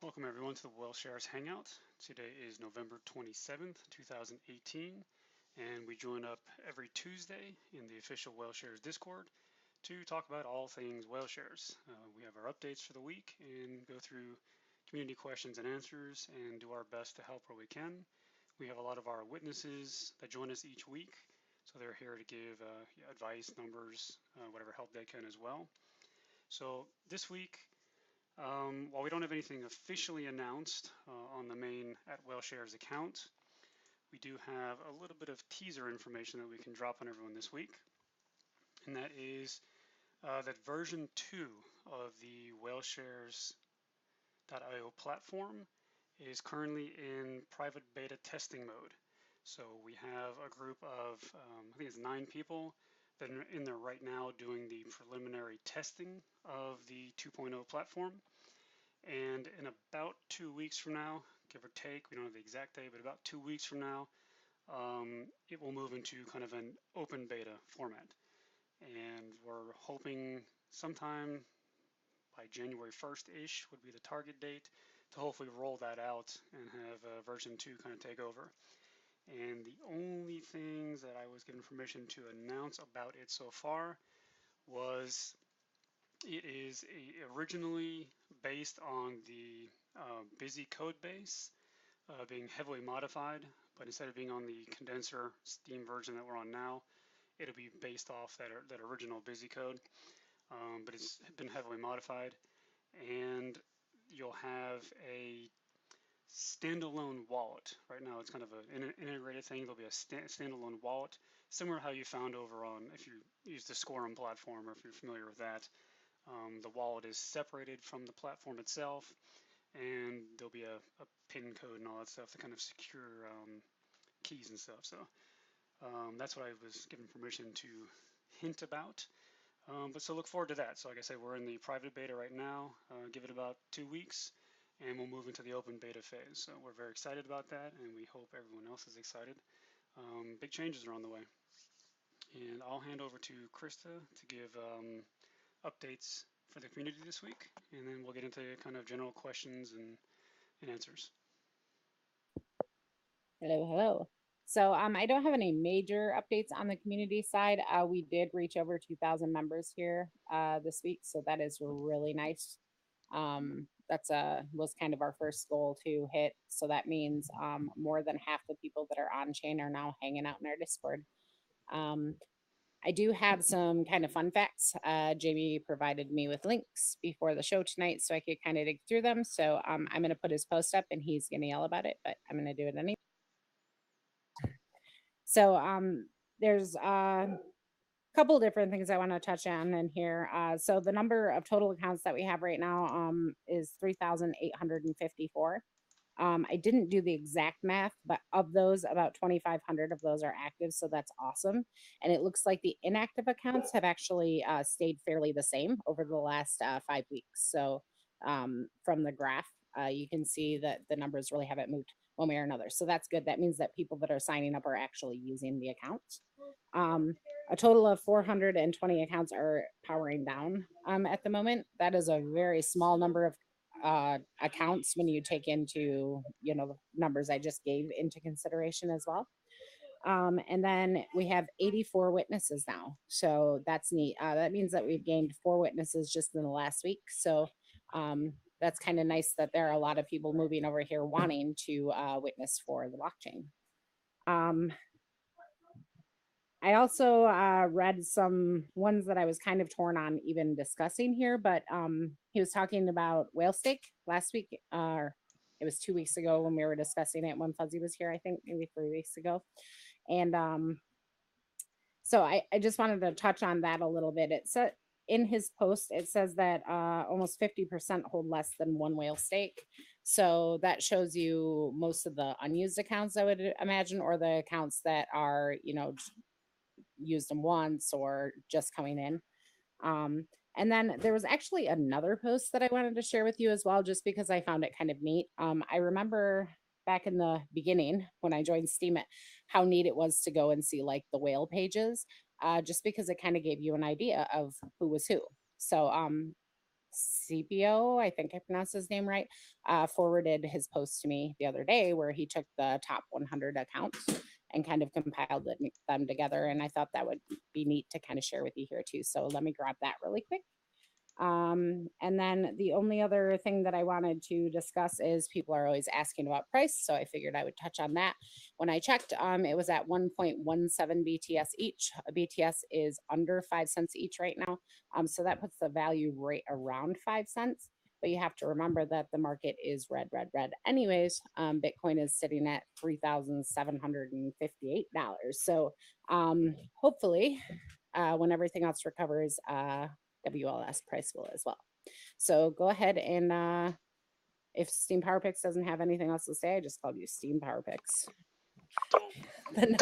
Welcome everyone to the Whaleshares Hangout. Today is November 27th, 2018, and we join up every Tuesday in the official Whaleshares Discord to talk about all things Whaleshares. We have our updates for the week and go through community questions and answers and do our best to help where we can. We have a lot of our witnesses that join us each week, so they're here to give advice, numbers, whatever help they can as well. So this week, while we don't have anything officially announced on the main @Whaleshares account, we do have a little bit of teaser information that we can drop on everyone this week. And that is that version 2 of the Whaleshares.io platform is currently in private beta testing mode. So we have a group of, I think it's 9 people that are in there right now doing the preliminary testing of the 2.0 platform. And in about 2 weeks from now, give or take, we don't have the exact date, but about 2 weeks from now, it will move into kind of an open beta format. And we're hoping sometime by January 1st-ish would be the target date to hopefully roll that out and have version 2 kind of take over. And the only things that I was given permission to announce about it so far was it is originally based on the Busy code base being heavily modified, but instead of being on the condenser Steam version that we're on now, it'll be based off that original Busy code, but it's been heavily modified. And you'll have a standalone wallet. Right now it's kind of an integrated thing. There'll be a standalone wallet, similar to how you found over on, if you use the Scorum platform or if you're familiar with that. The wallet is separated from the platform itself, and there'll be a PIN code and all that stuff to kind of secure keys and stuff. So that's what I was given permission to hint about. But so look forward to that. So like I said, we're in the private beta right now. Give it about 2 weeks, and we'll move into the open beta phase. So we're very excited about that, and we hope everyone else is excited. Big changes are on the way. And I'll hand over to Krista to give updates for the community this week, and then we'll get into kind of general questions and answers. Hello, hello. So I don't have any major updates on the community side. We did reach over 2,000 members here this week, so that is really nice. That's was kind of our first goal to hit. So that means more than half the people that are on chain are now hanging out in our Discord. I do have some kind of fun facts. Jamie provided me with links before the show tonight so I could kind of dig through them. So I'm going to put his post up and he's going to yell about it, but I'm going to do it anyway. So there's a couple different things I want to touch on in here. So the number of total accounts that we have right now is 3,854. I didn't do the exact math, but of those, about 2,500 of those are active, so that's awesome. And it looks like the inactive accounts have actually stayed fairly the same over the last 5 weeks. So from the graph, you can see that the numbers really haven't moved one way or another. So that's good. That means that people that are signing up are actually using the accounts. A total of 420 accounts are powering down at the moment. That is a very small number of accounts when you take into, the numbers I just gave into consideration as well. And then we have 84 witnesses now. So that's neat. That means that we've gained 4 witnesses just in the last week. So that's kind of nice that there are a lot of people moving over here wanting to witness for the blockchain. I also read some ones that I was kind of torn on even discussing here, but he was talking about whale stake last week, or it was 2 weeks ago when we were discussing it when Fuzzy was here, I think maybe 3 weeks ago. And so I just wanted to touch on that a little bit. It said in his post, it says that almost 50% hold less than 1 whale stake. So that shows you most of the unused accounts, I would imagine, or the accounts that are, used them once or just coming in. And then there was actually another post that I wanted to share with you as well, just because I found it kind of neat. I remember back in the beginning when I joined Steemit, how neat it was to go and see like the whale pages, just because it kind of gave you an idea of who was who. So CPO, I think I pronounced his name right, forwarded his post to me the other day where he took the top 100 accounts and kind of compiled them together. And I thought that would be neat to kind of share with you here too. So let me grab that really quick. And then the only other thing that I wanted to discuss is people are always asking about price. So I figured I would touch on that. When I checked, it was at 1.17 BTS each. A BTS is under 5 cents each right now. So that puts the value right around 5 cents. But you have to remember that the market is red, red, red. Anyways, Bitcoin is sitting at $3,758. So hopefully, when everything else recovers, WLS price will as well. So go ahead and if Steam PowerPics doesn't have anything else to say, I just called you Steam PowerPics. Then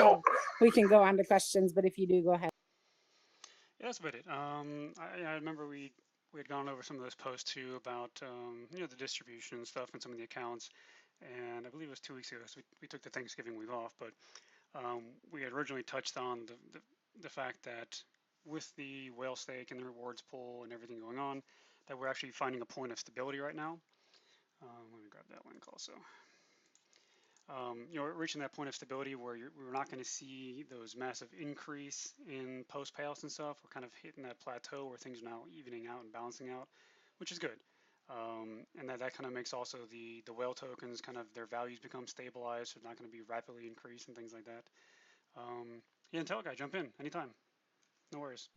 we can go on to questions, but if you do, go ahead. Yeah, that's about it. I remember we had gone over some of those posts too about the distribution and stuff and some of the accounts, and I believe it was 2 weeks ago. So we took the Thanksgiving week off, but we had originally touched on the fact that with the whale stake and the rewards pool and everything going on, that we're actually finding a point of stability right now. Let me grab that link also. We're reaching that point of stability where we're not going to see those massive increase in post payouts and stuff. We're kind of hitting that plateau where things are now evening out and balancing out, which is good. And that kind of makes also the whale tokens kind of their values become stabilized, so they're not going to be rapidly increased and things like that. Yeah, Intel guy, jump in anytime. No worries.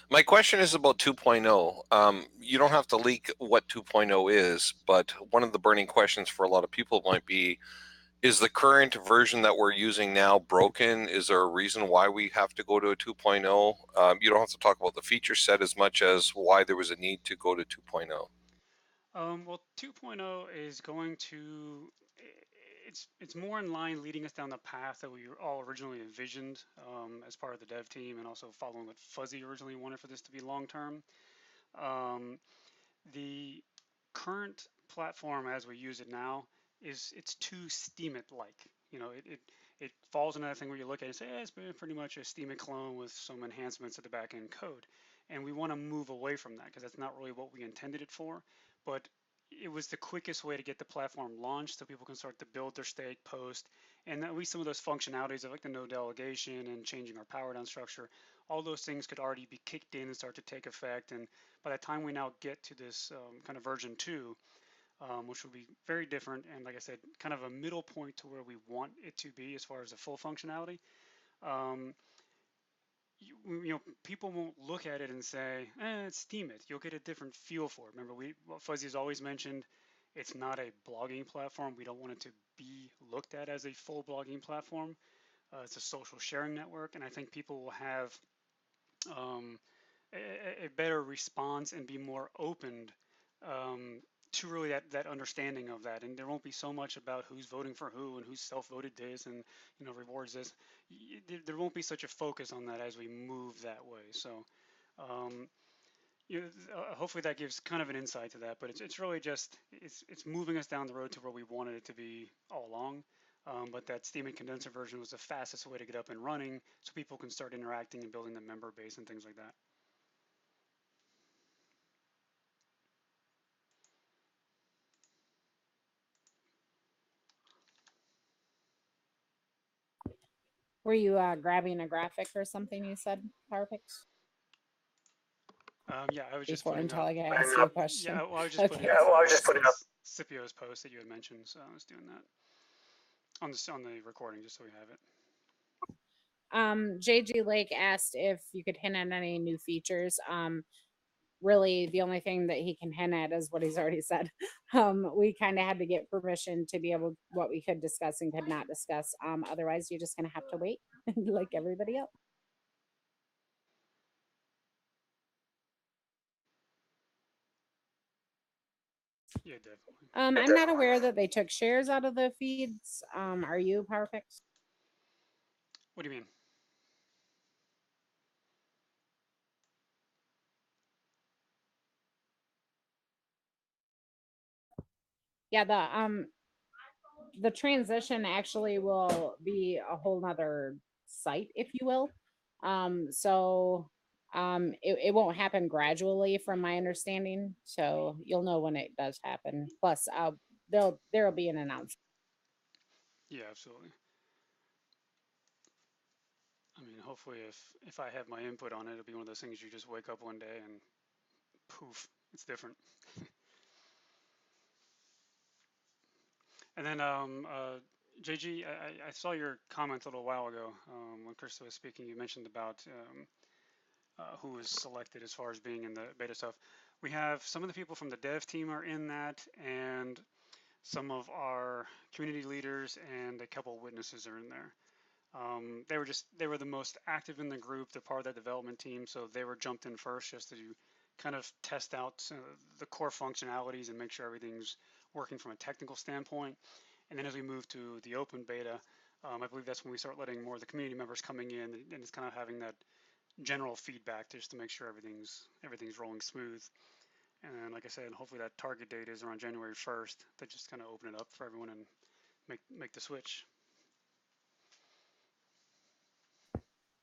My question is about 2.0. You don't have to leak what 2.0 is, but one of the burning questions for a lot of people might be, is the current version that we're using now broken? Is there a reason why we have to go to a 2.0? You don't have to talk about the feature set as much as why there was a need to go to 2.0. Well, 2.0 is going to, it's more in line leading us down the path that we all originally envisioned as part of the dev team, and also following what Fuzzy originally wanted for this to be long term. The current platform as we use it now it's too Steemit like. It falls into that thing where you look at it and say, it's been pretty much a Steemit clone with some enhancements at the back end code. And we want to move away from that because that's not really what we intended it for. But it was the quickest way to get the platform launched so people can start to build their stake, post, and at least some of those functionalities of like the no delegation and changing our power down structure, all those things could already be kicked in and start to take effect. And by the time we now get to this kind of version 2, which will be very different and, like I said, kind of a middle point to where we want it to be as far as the full functionality. People won't look at it and say, it's Steemit. You'll get a different feel for it. Remember, what Fuzzy has always mentioned, it's not a blogging platform. We don't want it to be looked at as a full blogging platform. It's a social sharing network, and I think people will have a better response and be more opened to really that understanding of that. And there won't be so much about who's voting for who and who's self-voted this and rewards this. There won't be such a focus on that as we move that way. So hopefully that gives kind of an insight to that. But it's really just it's moving us down the road to where we wanted it to be all along. But that Steemit condenser version was the fastest way to get up and running so people can start interacting and building the member base and things like that. Were you grabbing a graphic or something you said, PowerPics? Yeah, I was just Before putting until up. I ask you a question. Yeah, well, I was just Okay. putting up Scipio's post that you had mentioned, so I was doing that on the recording just so we have it. JG Lake asked if you could hint at any new features. Really, the only thing that he can hint at is what he's already said. We kind of had to get permission to be able what we could discuss and could not discuss. Otherwise, you're just gonna have to wait like everybody else. Yeah, definitely. I'm not aware that they took shares out of the feeds. Are you, PowerPics? What do you mean? Yeah, the transition actually will be a whole nother site, if you will. So It won't happen gradually from my understanding, so you'll know when it does happen. Plus, there'll be an announcement. Yeah, absolutely. I mean, hopefully, if I have my input on it, it'll be one of those things you just wake up one day and poof, it's different. And then, JG, I saw your comment a little while ago when Krista was speaking. You mentioned about who was selected as far as being in the beta stuff. We have some of the people from the dev team are in that, and some of our community leaders and a couple witnesses are in there. They were the most active in the group. They're part of that development team, so they were jumped in first just to kind of test out the core functionalities and make sure everything's working from a technical standpoint. And then as we move to the open beta, I believe that's when we start letting more of the community members coming in, and it's kind of having that general feedback just to make sure everything's rolling smooth. And like I said, hopefully that target date is around January 1st to just kind of open it up for everyone and make the switch.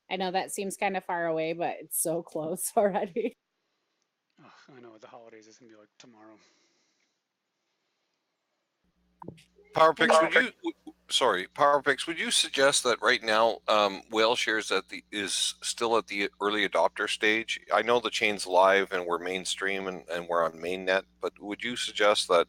I know that seems kind of far away, but it's so close already. Oh, I know the holidays is gonna be like tomorrow. PowerPics, PowerPics, would you suggest that right now Whaleshares is still at the early adopter stage? I know the chain's live and we're mainstream and we're on mainnet, but would you suggest that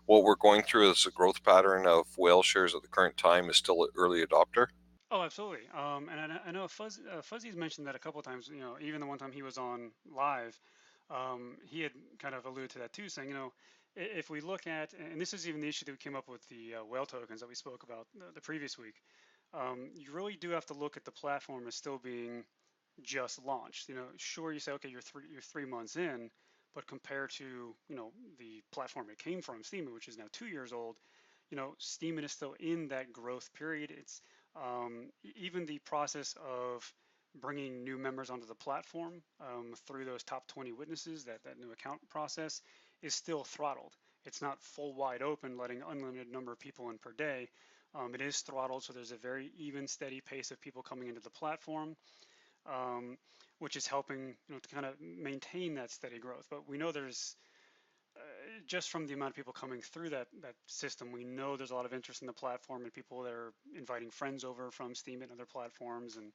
what we're going through as a growth pattern of Whaleshares at the current time is still an early adopter? Oh, absolutely. And I know Fuzzy's mentioned that a couple of times. You know, even the one time he was on live, he had kind of alluded to that too, saying, you know, if we look at, and this is even the issue that we came up with the whale tokens that we spoke about the previous week, you really do have to look at the platform as still being just launched. You know, sure, you say, okay, you're 3 months in, but compared to, you know, the platform it came from, Steemit, which is now 2 years old, you know, Steemit is still in that growth period. It's even the process of bringing new members onto the platform through those top 20 witnesses, that new account process is still throttled. It's not full wide open, letting unlimited number of people in per day. It is throttled, so there's a very even, steady pace of people coming into the platform, which is helping, you know, to kind of maintain that steady growth. But we know there's just from the amount of people coming through that system, we know there's a lot of interest in the platform and people that are inviting friends over from Steam and other platforms. And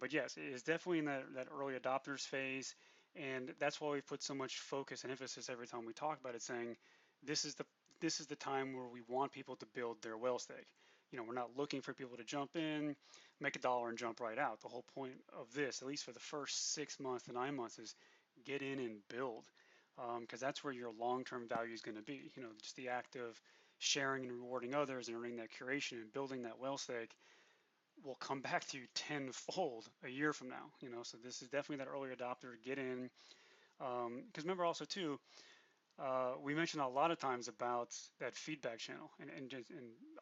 but yes, it is definitely in that early adopters phase, and that's why we put so much focus and emphasis every time we talk about it, saying this is the time where we want people to build their whale stake. You know, we're not looking for people to jump in, make $1 and jump right out. The whole point of this, at least for the first 6 months to 9 months, is get in and build, because that's where your long-term value is going to be. You know, just the act of sharing and rewarding others and earning that curation and building that whale stake will come back to you tenfold a year from now. You know, so this is definitely that early adopter. Get in, because remember also too, we mentioned a lot of times about that feedback channel, and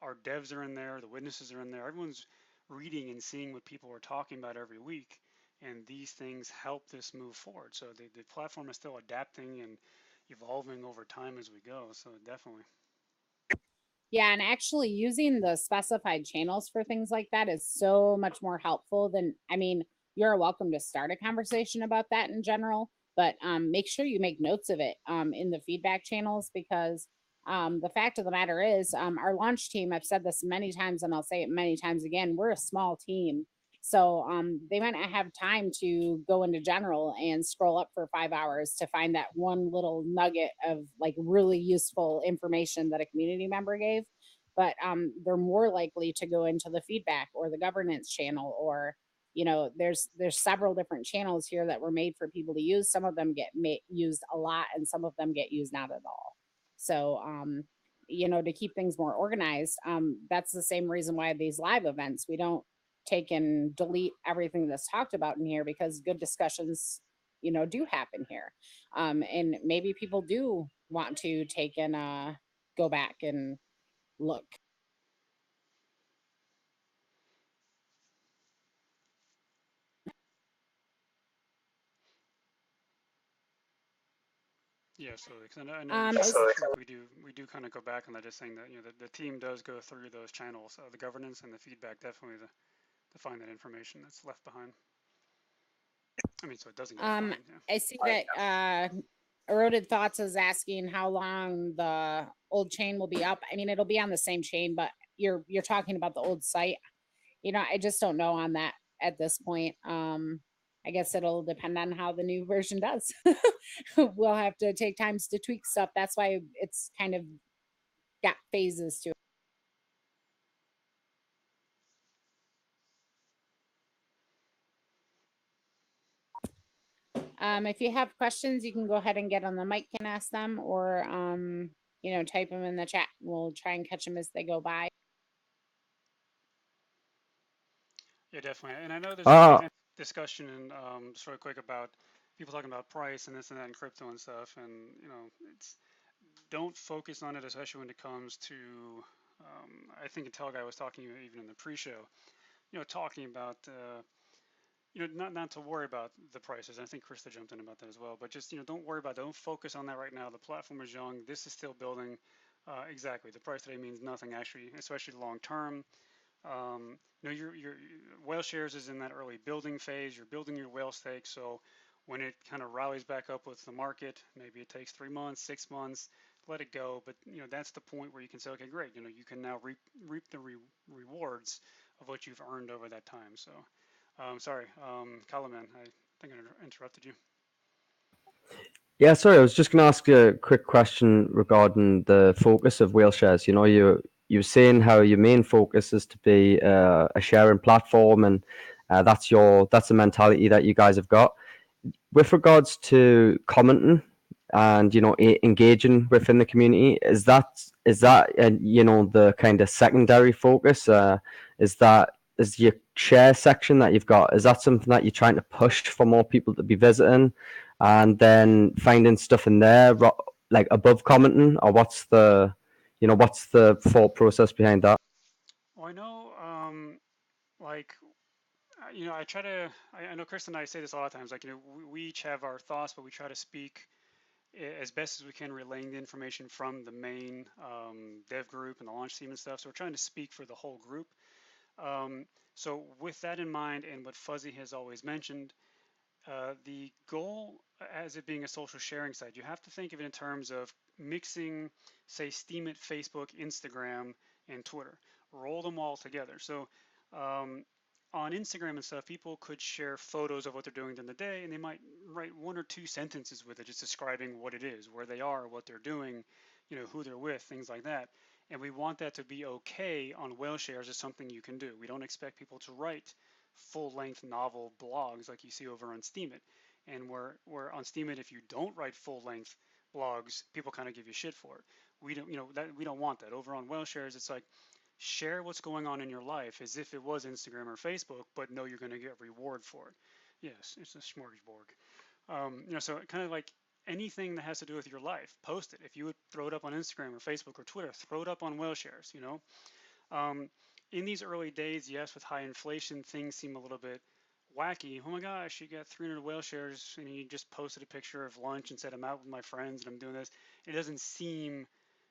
our devs are in there, the witnesses are in there, everyone's reading and seeing what people are talking about every week, and these things help this move forward. So the platform is still adapting and evolving over time as we go. So definitely. Yeah, and actually using the specified channels for things like that is so much more helpful than, I mean, you're welcome to start a conversation about that in general, but make sure you make notes of it in the feedback channels, because the fact of the matter is our launch team, I've said this many times and I'll say it many times again, we're a small team. So they might not have time to go into general and scroll up for 5 hours to find that one little nugget of like really useful information that a community member gave. But they're more likely to go into the feedback or the governance channel, or you know, there's several different channels here that were made for people to use. Some of them get used a lot, and some of them get used not at all. So you know, to keep things more organized, that's the same reason why these live events, we don't take and delete everything that's talked about in here, because good discussions, you know, do happen here. And maybe people do want to take and go back and look. Yeah, so I know each week we do kind of go back on that, just saying that, you know, the team does go through those channels, the governance and the feedback, definitely to find that information that's left behind. I mean, so it doesn't get fined. Yeah. I see that Eroded Thoughts is asking how long the old chain will be up. I mean, it'll be on the same chain, but you're talking about the old site. You know, I just don't know on that at this point. I guess it'll depend on how the new version does. We'll have to take times to tweak stuff. That's why it's kind of got phases to it. If you have questions, you can go ahead and get on the mic and ask them, or you know, type them in the chat. We'll try and catch them as they go by. Yeah, definitely. And I know there's a lot of discussion and just real quick about people talking about price and this and that and crypto and stuff. And you know, it's don't focus on it, especially when it comes to. I think Intel guy was talking even in the pre-show. You know, talking about you know, not to worry about the prices. I think Krista jumped in about that as well. But just, you know, don't worry about it. Don't focus on that right now. The platform is young. This is still building. Exactly. The price today means nothing actually, especially long term. You know, your Whaleshares is in that early building phase. You're building your whale stake. So when it kind of rallies back up with the market, maybe it takes 3 months, 6 months, let it go. But you know, that's the point where you can say, okay, great. You know, you can now reap the rewards of what you've earned over that time. So. Sorry, Calum, I think I interrupted you. Yeah, sorry, I was just going to ask a quick question regarding the focus of Whaleshares. You know, you're saying how your main focus is to be a sharing platform, and that's the mentality that you guys have got. With regards to commenting and engaging within the community, is that you know, the kind of secondary focus? Is your share section that you've got, is that something that you're trying to push for more people to be visiting, and then finding stuff in there like above commenting, or what's the thought process behind that? Well, I know, like, you know, I know Chris and I say this a lot of times, like, you know, we each have our thoughts, but we try to speak as best as we can, relaying the information from the main dev group and the launch team and stuff. So we're trying to speak for the whole group. So with that in mind, and what Fuzzy has always mentioned, the goal, as it being a social sharing site, you have to think of it in terms of mixing, say, Steemit, Facebook, Instagram, and Twitter. Roll them all together. So on Instagram and stuff, people could share photos of what they're doing during the day, and they might write 1 or 2 sentences with it, just describing what it is, where they are, what they're doing, you know, who they're with, things like that. And we want that to be okay on Whaleshares as something you can do. We don't expect people to write full-length novel blogs like you see over on Steemit. And where on Steemit, if you don't write full-length blogs, people kind of give you shit for it. We don't, you know, that we don't want that. Over on Whaleshares, it's like share what's going on in your life as if it was Instagram or Facebook, but know you're going to get reward for it. Yes, it's a smorgasbord. You know, so kind of like anything that has to do with your life, post it. If you would throw it up on Instagram or Facebook or Twitter, throw it up on Whaleshares. You know, in these early days, yes, with high inflation, things seem a little bit wacky. Oh my gosh, you got 300 Whaleshares and you just posted a picture of lunch and said, I'm out with my friends and I'm doing this. It doesn't seem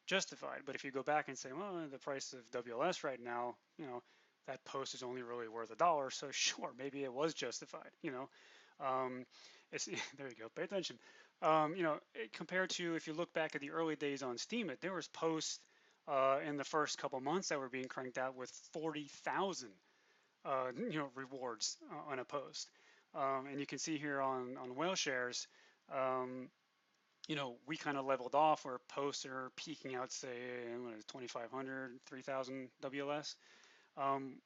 justified. But if you go back and say, well, the price of WLS right now, you know, that post is only really worth $1. So sure, maybe it was justified, you know. It's, there you go, pay attention. You know, compared to if you look back at the early days on Steemit, there was posts in the first couple months that were being cranked out with 40,000 you know, rewards on a post. And you can see here on Whaleshares, you know, we kind of leveled off where posts are peaking out, say, 2,500, 3,000 WLS,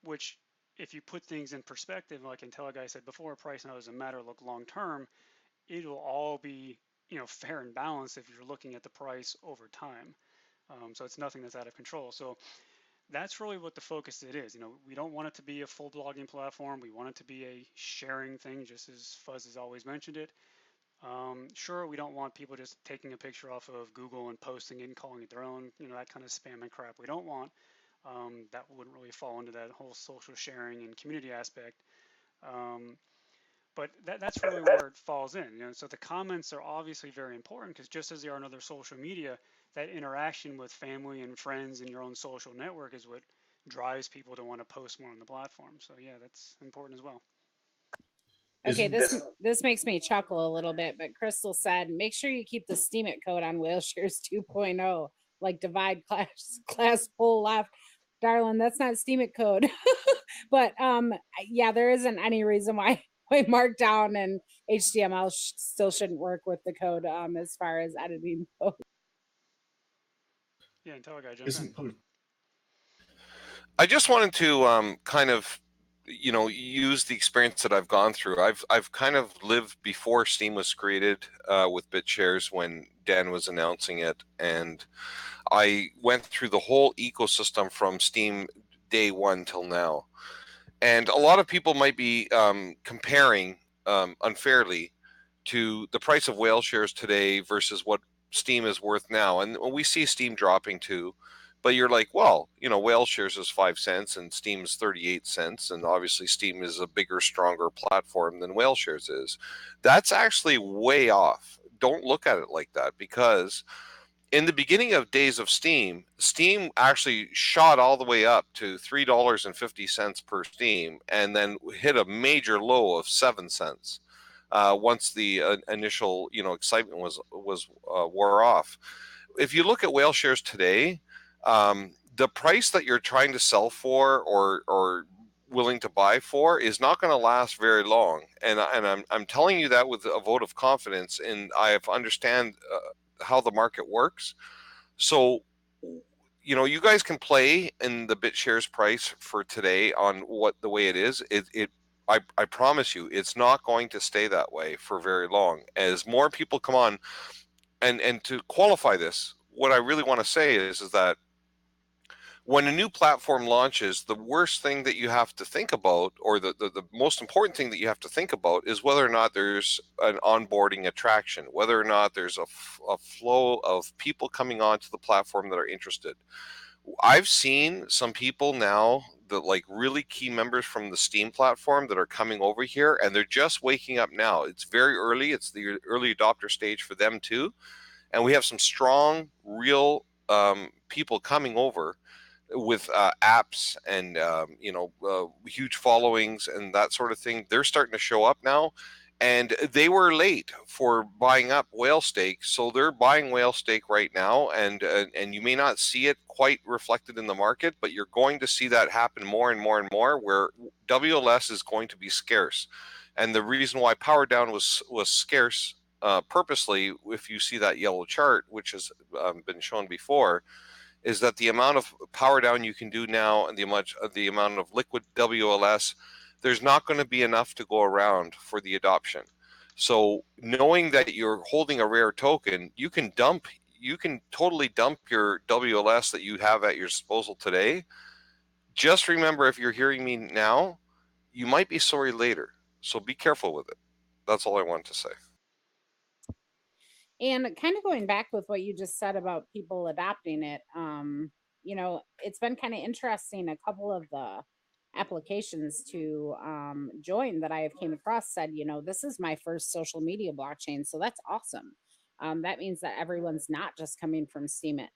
which if you put things in perspective, like Intel guy said before, price now doesn't matter, look long term, it'll all be, you know, fair and balanced if you're looking at the price over time. So it's nothing that's out of control. So that's really what the focus it is. You know, we don't want it to be a full blogging platform. We want it to be a sharing thing, just as Fuzz has always mentioned it. Sure, we don't want people just taking a picture off of Google and posting it and calling it their own, you know, that kind of spam and crap we don't want. That wouldn't really fall into that whole social sharing and community aspect. But that's really where it falls in. You know, so the comments are obviously very important because just as they are in other social media, that interaction with family and friends in your own social network is what drives people to want to post more on the platform. So yeah, that's important as well. Okay, this makes me chuckle a little bit, but Crystal said, make sure you keep the Steam It code on Whaleshares 2.0, like divide class full left. Darling, that's not Steam It code. But yeah, there isn't any reason why Markdown and HTML still shouldn't work with the code as far as editing code. Yeah, until I got to jump in. I just wanted to kind of, use the experience that I've gone through. I've kind of lived before Steam was created with BitShares when Dan was announcing it, and I went through the whole ecosystem from Steam day one till now. And a lot of people might be comparing unfairly to the price of Whaleshares today versus what Steam is worth now. And we see Steam dropping too. But you're like, well, Whaleshares is 5 cents and Steam is 38 cents. And obviously Steam is a bigger, stronger platform than Whaleshares is. That's actually way off. Don't look at it like that, because in the beginning of days of Steam, Steam actually shot all the way up to $3.50 per Steam, and then hit a major low of 7 cents once the initial excitement was wore off. If you look at Whaleshares today, the price that you're trying to sell for or willing to buy for is not going to last very long, and I'm telling you that with a vote of confidence, and I understand how the market works. So you guys can play in the BitShares price for today on what the way it is. I promise you, it's not going to stay that way for very long. As more people come on, and to qualify this, what I really want to say is that when a new platform launches, the worst thing that you have to think about, or the most important thing that you have to think about, is whether or not there's an onboarding attraction, whether or not there's a flow of people coming onto the platform that are interested. I've seen some people now, that like really key members from the Steam platform, that are coming over here, and they're just waking up now. It's very early. It's the early adopter stage for them too. And we have some strong, real people coming over with apps and huge followings and that sort of thing. They're starting to show up now, and they were late for buying up Whale Stake, so they're buying Whale Stake right now, and you may not see it quite reflected in the market, but you're going to see that happen more and more and more, where WLS is going to be scarce. And the reason why Power Down was scarce purposely, if you see that yellow chart, which has been shown before, is that the amount of power down you can do now and the amount of liquid WLS, there's not going to be enough to go around for the adoption. So knowing that you're holding a rare token, you can totally dump your WLS that you have at your disposal today. Just remember, if you're hearing me now, you might be sorry later. So be careful with it. That's all I want to say. And kind of going back with what you just said about people adopting it, it's been kind of interesting. A couple of the applications to join that I have came across said, this is my first social media blockchain. So that's awesome. That means that everyone's not just coming from Steemit.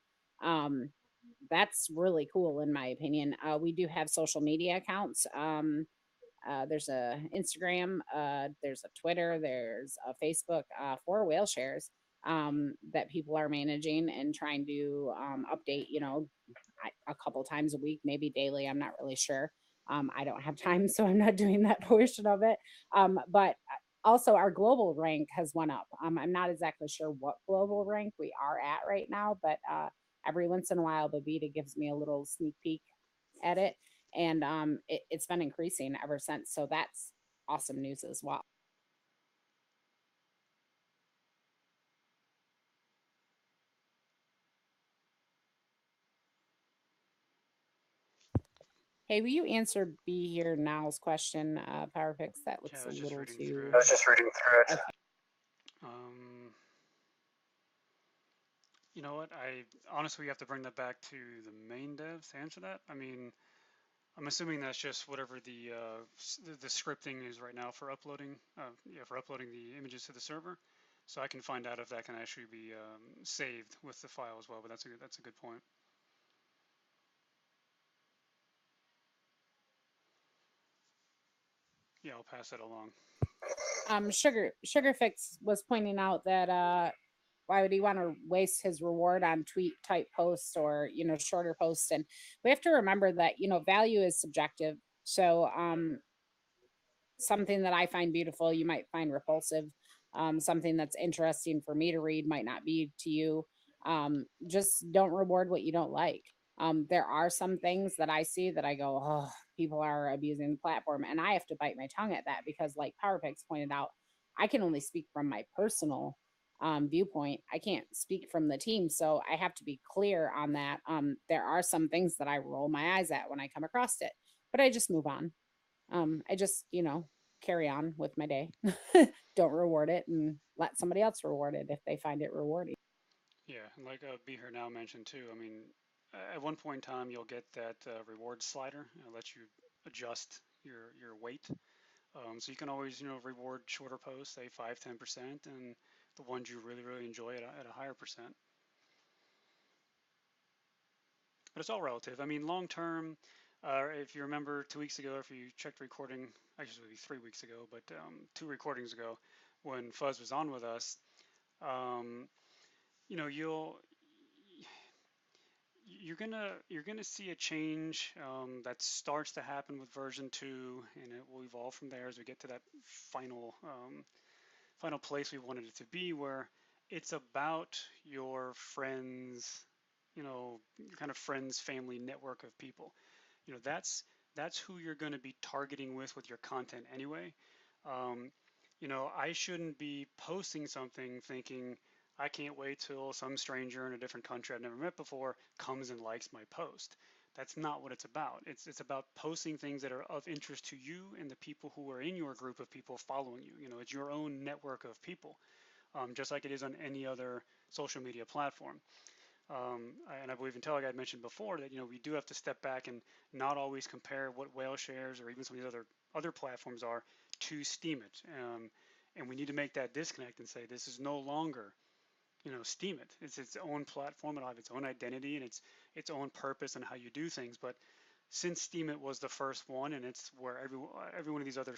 That's really cool, in my opinion. We do have social media accounts. There's a Instagram, there's a Twitter, there's a Facebook for Whaleshares that people are managing and trying to update, a couple times a week, maybe daily. I'm not really sure. I don't have time, so I'm not doing that portion of it. But also our global rank has went up. I'm not exactly sure what global rank we are at right now, but every once in a while, the beta gives me a little sneak peek at it. And it's been increasing ever since. So that's awesome news as well. Hey, will you answer B here now's question, PowerPics? That looks a little too. I was just reading through it. Okay. You know what? I honestly, we have to bring that back to the main devs to answer that. I mean, I'm assuming that's just whatever the scripting is right now for uploading. For uploading the images to the server. So I can find out if that can actually be saved with the file as well. But that's a good point. Yeah, I'll pass that along. Sugar Fix was pointing out that why would he want to waste his reward on tweet type posts or shorter posts? And we have to remember that value is subjective. So something that I find beautiful, you might find repulsive. Something that's interesting for me to read might not be to you. Just don't reward what you don't like. There are some things that I see that I go, oh, people are abusing the platform. And I have to bite my tongue at that because, like PowerPics pointed out, I can only speak from my personal viewpoint. I can't speak from the team. So I have to be clear on that. There are some things that I roll my eyes at when I come across it, but I just move on. I just, carry on with my day. Don't reward it and let somebody else reward it if they find it rewarding. Yeah, and like Be Here Now mentioned too. I mean, at one point in time, you'll get that reward slider. It lets you adjust your weight. So you can always, reward shorter posts, say 5-10%, and the ones you really enjoy at a higher percent. But it's all relative. I mean, long term, if you remember 2 weeks ago, if you checked recording, actually maybe 3 weeks ago, but 2 recordings ago, when Fuzz was on with us, um, you're gonna see a change that starts to happen with version 2, and it will evolve from there as we get to that final place we wanted it to be, where it's about your friends, your kind of friends, family network of people. That's who you're going to be targeting with your content anyway. Um, I shouldn't be posting something thinking I can't wait till some stranger in a different country I've never met before comes and likes my post. That's not what it's about. It's about posting things that are of interest to you and the people who are in your group of people following you. It's your own network of people, just like it is on any other social media platform. And I believe Intellig had mentioned before that we do have to step back and not always compare what Whaleshares or even some of these other platforms are to Steemit. And we need to make that disconnect and say this is no longer Steemit. It's its own platform. It'll have its own identity and its own purpose and how you do things. But since Steemit was the first one, and it's where every one of these other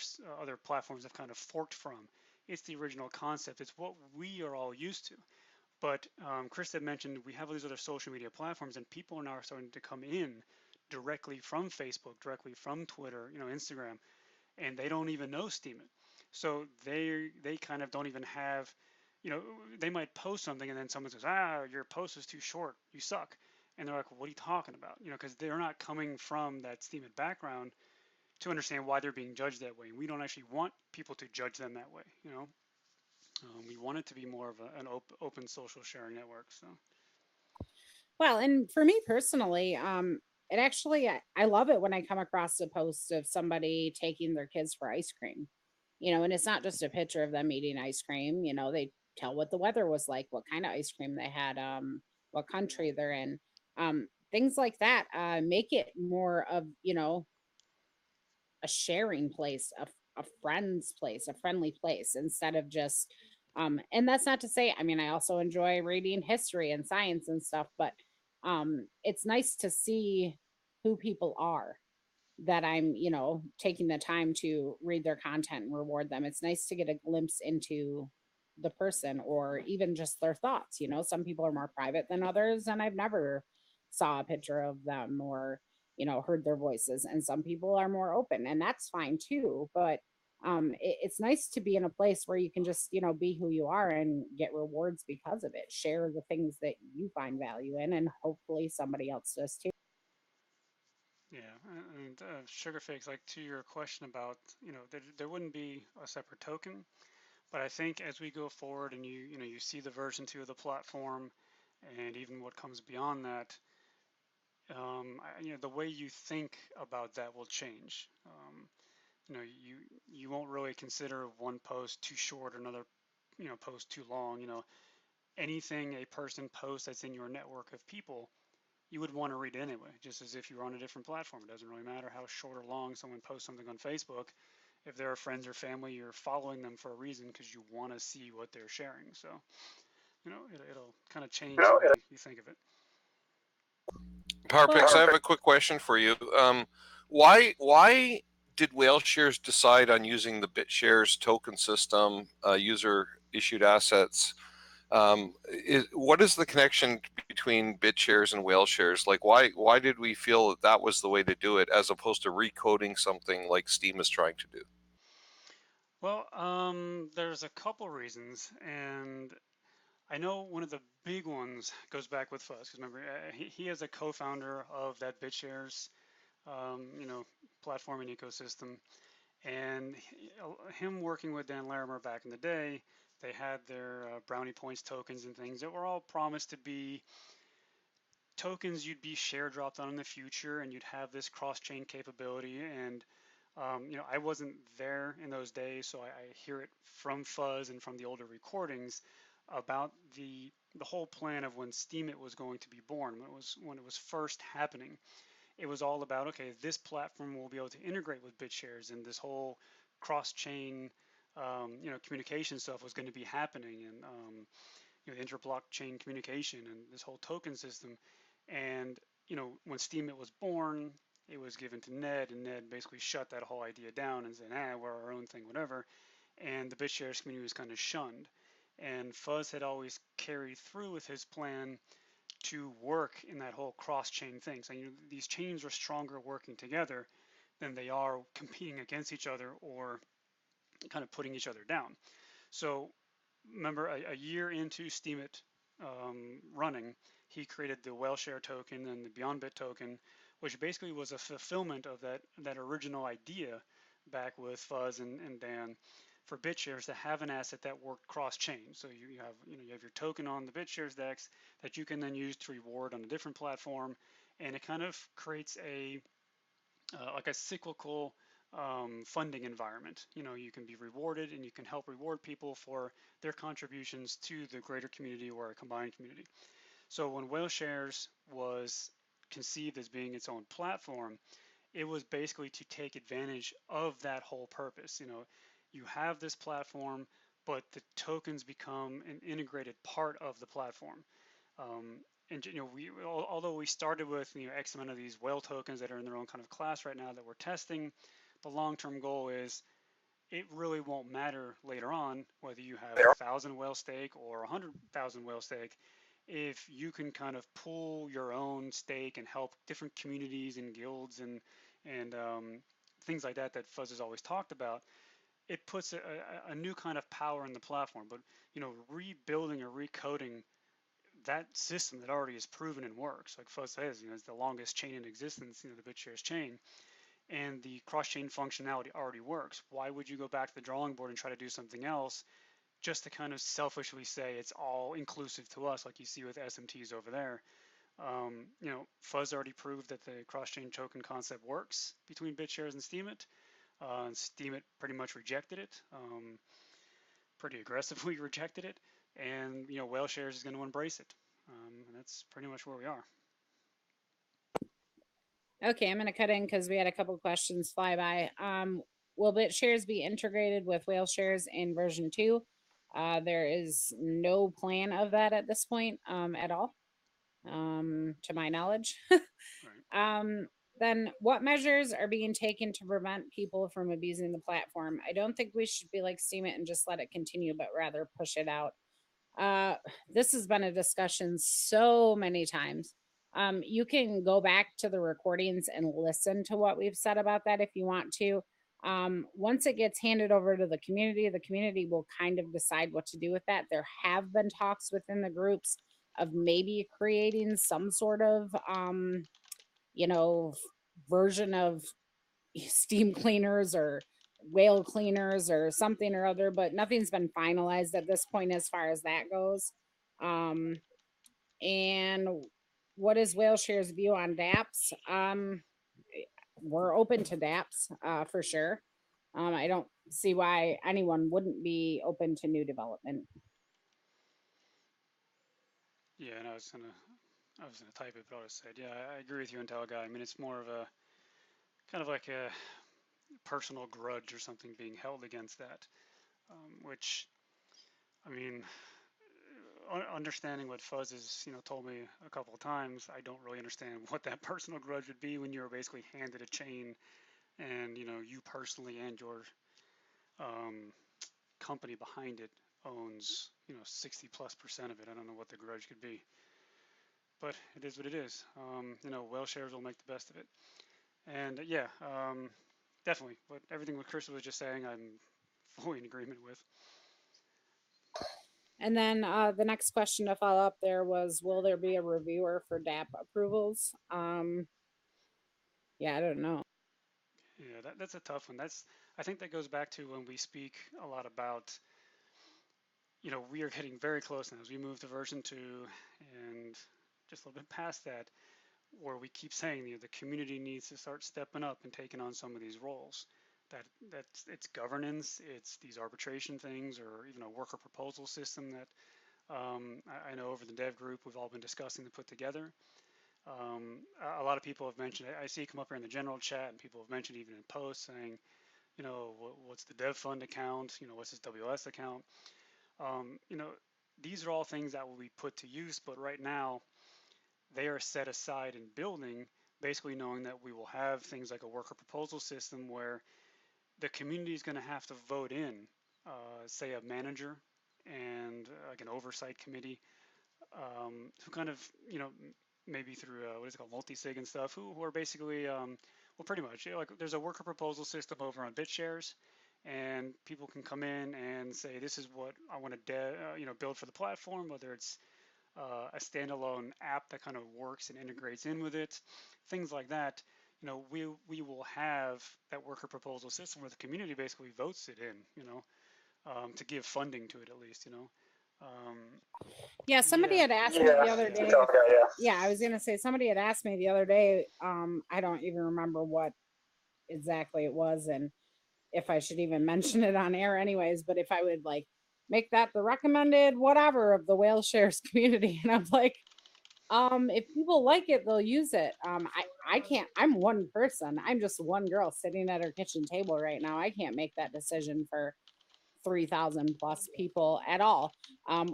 platforms have kind of forked from, it's the original concept. It's what we are all used to. But Krista mentioned we have all these other social media platforms, and people are now starting to come in directly from Facebook, directly from Twitter, Instagram, and they don't even know Steemit. So they kind of don't even have, they might post something, and then someone says, your post is too short, you suck, and they're like, well, what are you talking about? Because they're not coming from that Steemit background to understand why they're being judged that way. And we don't actually want people to judge them that way. We want it to be more of an open social sharing network. So. Well, and for me personally, it actually I love it when I come across a post of somebody taking their kids for ice cream. And it's not just a picture of them eating ice cream. They tell what the weather was like, what kind of ice cream they had, what country they're in, things like that. Make it more of a sharing place, a friend's place, a friendly place, instead of just and that's not to say, I mean, I also enjoy reading history and science and stuff, but it's nice to see who people are that I'm, taking the time to read their content and reward them. It's nice to get a glimpse into the person or even just their thoughts. Some people are more private than others, and I've never saw a picture of them or, heard their voices. And some people are more open, and that's fine too. But it's nice to be in a place where you can just, be who you are and get rewards because of it. Share the things that you find value in, and hopefully somebody else does too. Yeah, and Sugarfix, like to your question about, there wouldn't be a separate token, but I think as we go forward and you see the version 2 of the platform, and even what comes beyond that, the way you think about that will change. You won't really consider one post too short or another, post too long. Anything a person posts that's in your network of people, you would want to read it anyway, just as if you were on a different platform. It doesn't really matter how short or long someone posts something on Facebook. If they're friends or family, you're following them for a reason because you want to see what they're sharing. So, it'll kind of change the way you think of it. PowerPics, I have a quick question for you. Why did Whaleshares decide on using the BitShares token system, user issued assets? What is the connection between BitShares and Whaleshares? Like, why did we feel that that was the way to do it, as opposed to recoding something like Steam is trying to do? Well, there's a couple reasons, and I know one of the big ones goes back with Fuzz, because remember, he is a co-founder of that BitShares, platform and ecosystem, and him working with Dan Larimer back in the day, they had their brownie points tokens and things that were all promised to be tokens you'd be share dropped on in the future, and you'd have this cross-chain capability. And I wasn't there in those days, so I hear it from Fuzz and from the older recordings about the whole plan of when Steemit was going to be born, when it was first happening. It was all about, okay, this platform will be able to integrate with BitShares, and this whole cross-chain communication stuff was going to be happening, and interblockchain communication and this whole token system. And when Steemit was born, it was given to Ned, and Ned basically shut that whole idea down and said, we're our own thing, whatever. And the BitShares community was kind of shunned. And Fuzz had always carried through with his plan to work in that whole cross-chain thing. So these chains are stronger working together than they are competing against each other or kind of putting each other down. So remember, a year into Steemit running, he created the Whaleshare token and the BeyondBit token, which basically was a fulfillment of that original idea back with Fuzz and Dan for BitShares to have an asset that worked cross-chain. So you have your token on the BitShares DEX that you can then use to reward on a different platform, and it kind of creates like a cyclical funding environment. You can be rewarded, and you can help reward people for their contributions to the greater community or a combined community. So when Whaleshares was conceived as being its own platform, it was basically to take advantage of that whole purpose. You have this platform, but the tokens become an integrated part of the platform. And although we started with X amount of these whale tokens that are in their own kind of class right now that we're testing, the long-term goal is it really won't matter later on whether you have 1,000 whale stake or 100,000 whale stake. If you can kind of pool your own stake and help different communities and guilds and things like that Fuzz has always talked about, it puts a new kind of power in the platform. But rebuilding or recoding that system that already is proven and works, like Fuzz says, it's the longest chain in existence, the BitShares chain, and the cross-chain functionality already works. Why would you go back to the drawing board and try to do something else just to kind of selfishly say it's all inclusive to us, like you see with SMTs over there? Fuzz already proved that the cross-chain token concept works between BitShares and Steemit. And Steemit pretty much rejected it, pretty aggressively rejected it, and Whaleshares is going to embrace it. And that's pretty much where we are. Okay, I'm going to cut in because we had a couple questions fly by. Will BitShares be integrated with Whaleshares in version 2? There is no plan of that at this point at all, to my knowledge. Right. Then what measures are being taken to prevent people from abusing the platform? I don't think we should be like Steemit and just let it continue, but rather push it out. This has been a discussion so many times. You can go back to the recordings and listen to what we've said about that if you want to. Once it gets handed over to the community will kind of decide what to do with that. There have been talks within the groups of maybe creating some sort of version of steam cleaners or whale cleaners or something or other, but nothing's been finalized at this point as far as that goes. And what is Whaleshares' view on dApps? We're open to dApps for sure. I don't see why anyone wouldn't be open to new development. Yeah, and I was gonna type it, but I said, yeah, I agree with you, Intel guy. I mean, it's more of a kind of like a personal grudge or something being held against that, which, I mean, understanding what Fuzz has told me a couple of times, I don't really understand what that personal grudge would be when you were basically handed a chain and you personally and your um, company behind it owns 60+% of it. I don't know what the grudge could be, but it is what it is. Whaleshares will make the best of it. And yeah, definitely. But everything what Krista was just saying, I'm fully in agreement with. And then the next question to follow up there was, will there be a reviewer for DAP approvals? Yeah, I don't know. Yeah, that's a tough one. I think that goes back to when we speak a lot about, we are getting very close now as we move to version 2 and just a little bit past that, where we keep saying, the community needs to start stepping up and taking on some of these roles. That's it's governance, it's these arbitration things, or even a worker proposal system that I know over the dev group we've all been discussing to put together. A lot of people have mentioned, I see it come up here in the general chat, and people have mentioned even in posts saying, what's the dev fund account? What's this WS account? Um, you know, these are all things that will be put to use, but right now they are set aside in building, basically knowing that we will have things like a worker proposal system where the community is going to have to vote in, say, a manager and like an oversight committee, who kind of, maybe through what is it called, multi-sig and stuff, who are basically, well, pretty much, like there's a worker proposal system over on BitShares, and people can come in and say, this is what I want to, build for the platform, whether it's a standalone app that kind of works and integrates in with it, things like that. We will have that worker proposal system where the community basically votes it in, to give funding to it at least. Um, Yeah, somebody yeah, had asked me the other day. Yeah, I was gonna say somebody had asked me the other day. I don't even remember what exactly it was, and if I should even mention it on air, anyways. But if I would like make that the recommended whatever of the Whaleshares community, and I'm like, if people like it, they'll use it. I can't. I'm one person. I'm just one girl sitting at her kitchen table right now. I can't make that decision for 3,000 plus people at all,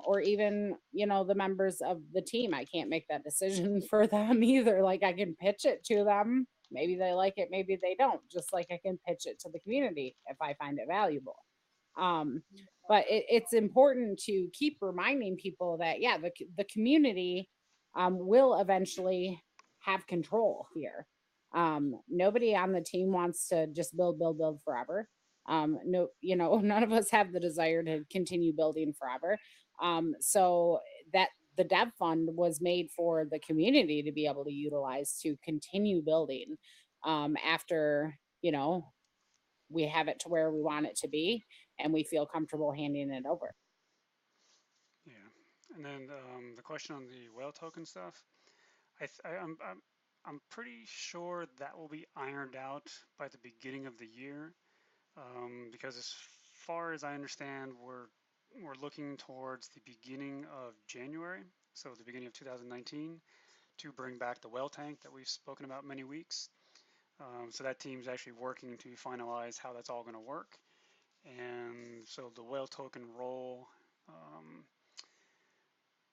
or even the members of the team. I can't make that decision for them either. Like, I can pitch it to them, maybe they like it, maybe they don't, just like I can pitch it to the community if I find it valuable. But it's important to keep reminding people that yeah, the community will eventually have control here. Nobody on the team wants to just build forever. No, none of us have the desire to continue building forever. So that the dev fund was made for the community to be able to utilize to continue building after we have it to where we want it to be and we feel comfortable handing it over. yeah. And then the question on the whale token stuff, I'm pretty sure that will be ironed out by the beginning of the year, because as far as I understand, we're looking towards the beginning of January, so the beginning of 2019, to bring back the whale tank that we've spoken about many weeks. So that team's actually working to finalize how that's all going to work, and so the whale token role,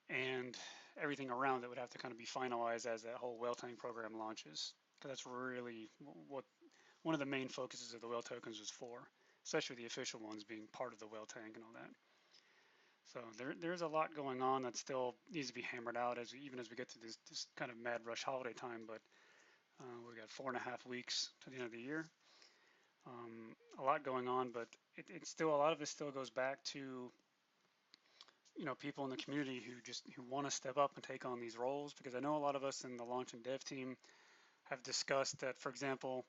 and everything around it would have to kind of be finalized as that whole whale tank program launches. Because that's really what one of the main focuses of the whale tokens was for, especially the official ones being part of the whale tank and all that. So there's a lot going on that still needs to be hammered out even as we get to this kind of mad rush holiday time. But we got 4.5 weeks to the end of the year. A lot going on, but it's still, a lot of it still goes back to people in the community who want to step up and take on these roles, because I know a lot of us in the launch and dev team have discussed that, for example,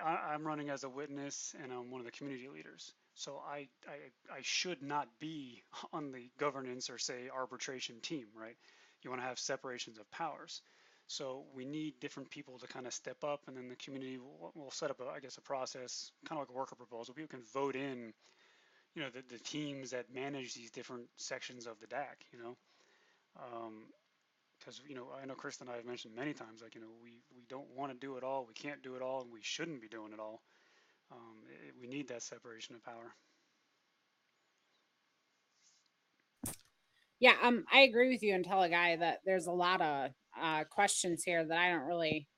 I'm running as a witness and I'm one of the community leaders. So I should not be on the governance or say arbitration team, right? You want to have separations of powers. So we need different people to kind of step up, and then the community will set up, a process, kind of like a worker proposal. People can vote in, the teams that manage these different sections of the DAC, because I know Krista and I have mentioned many times, like we don't want to do it all, we can't do it all, and we shouldn't be doing it all. We need that separation of power. Yeah, I agree with you and tell a guy that there's a lot of questions here that I don't really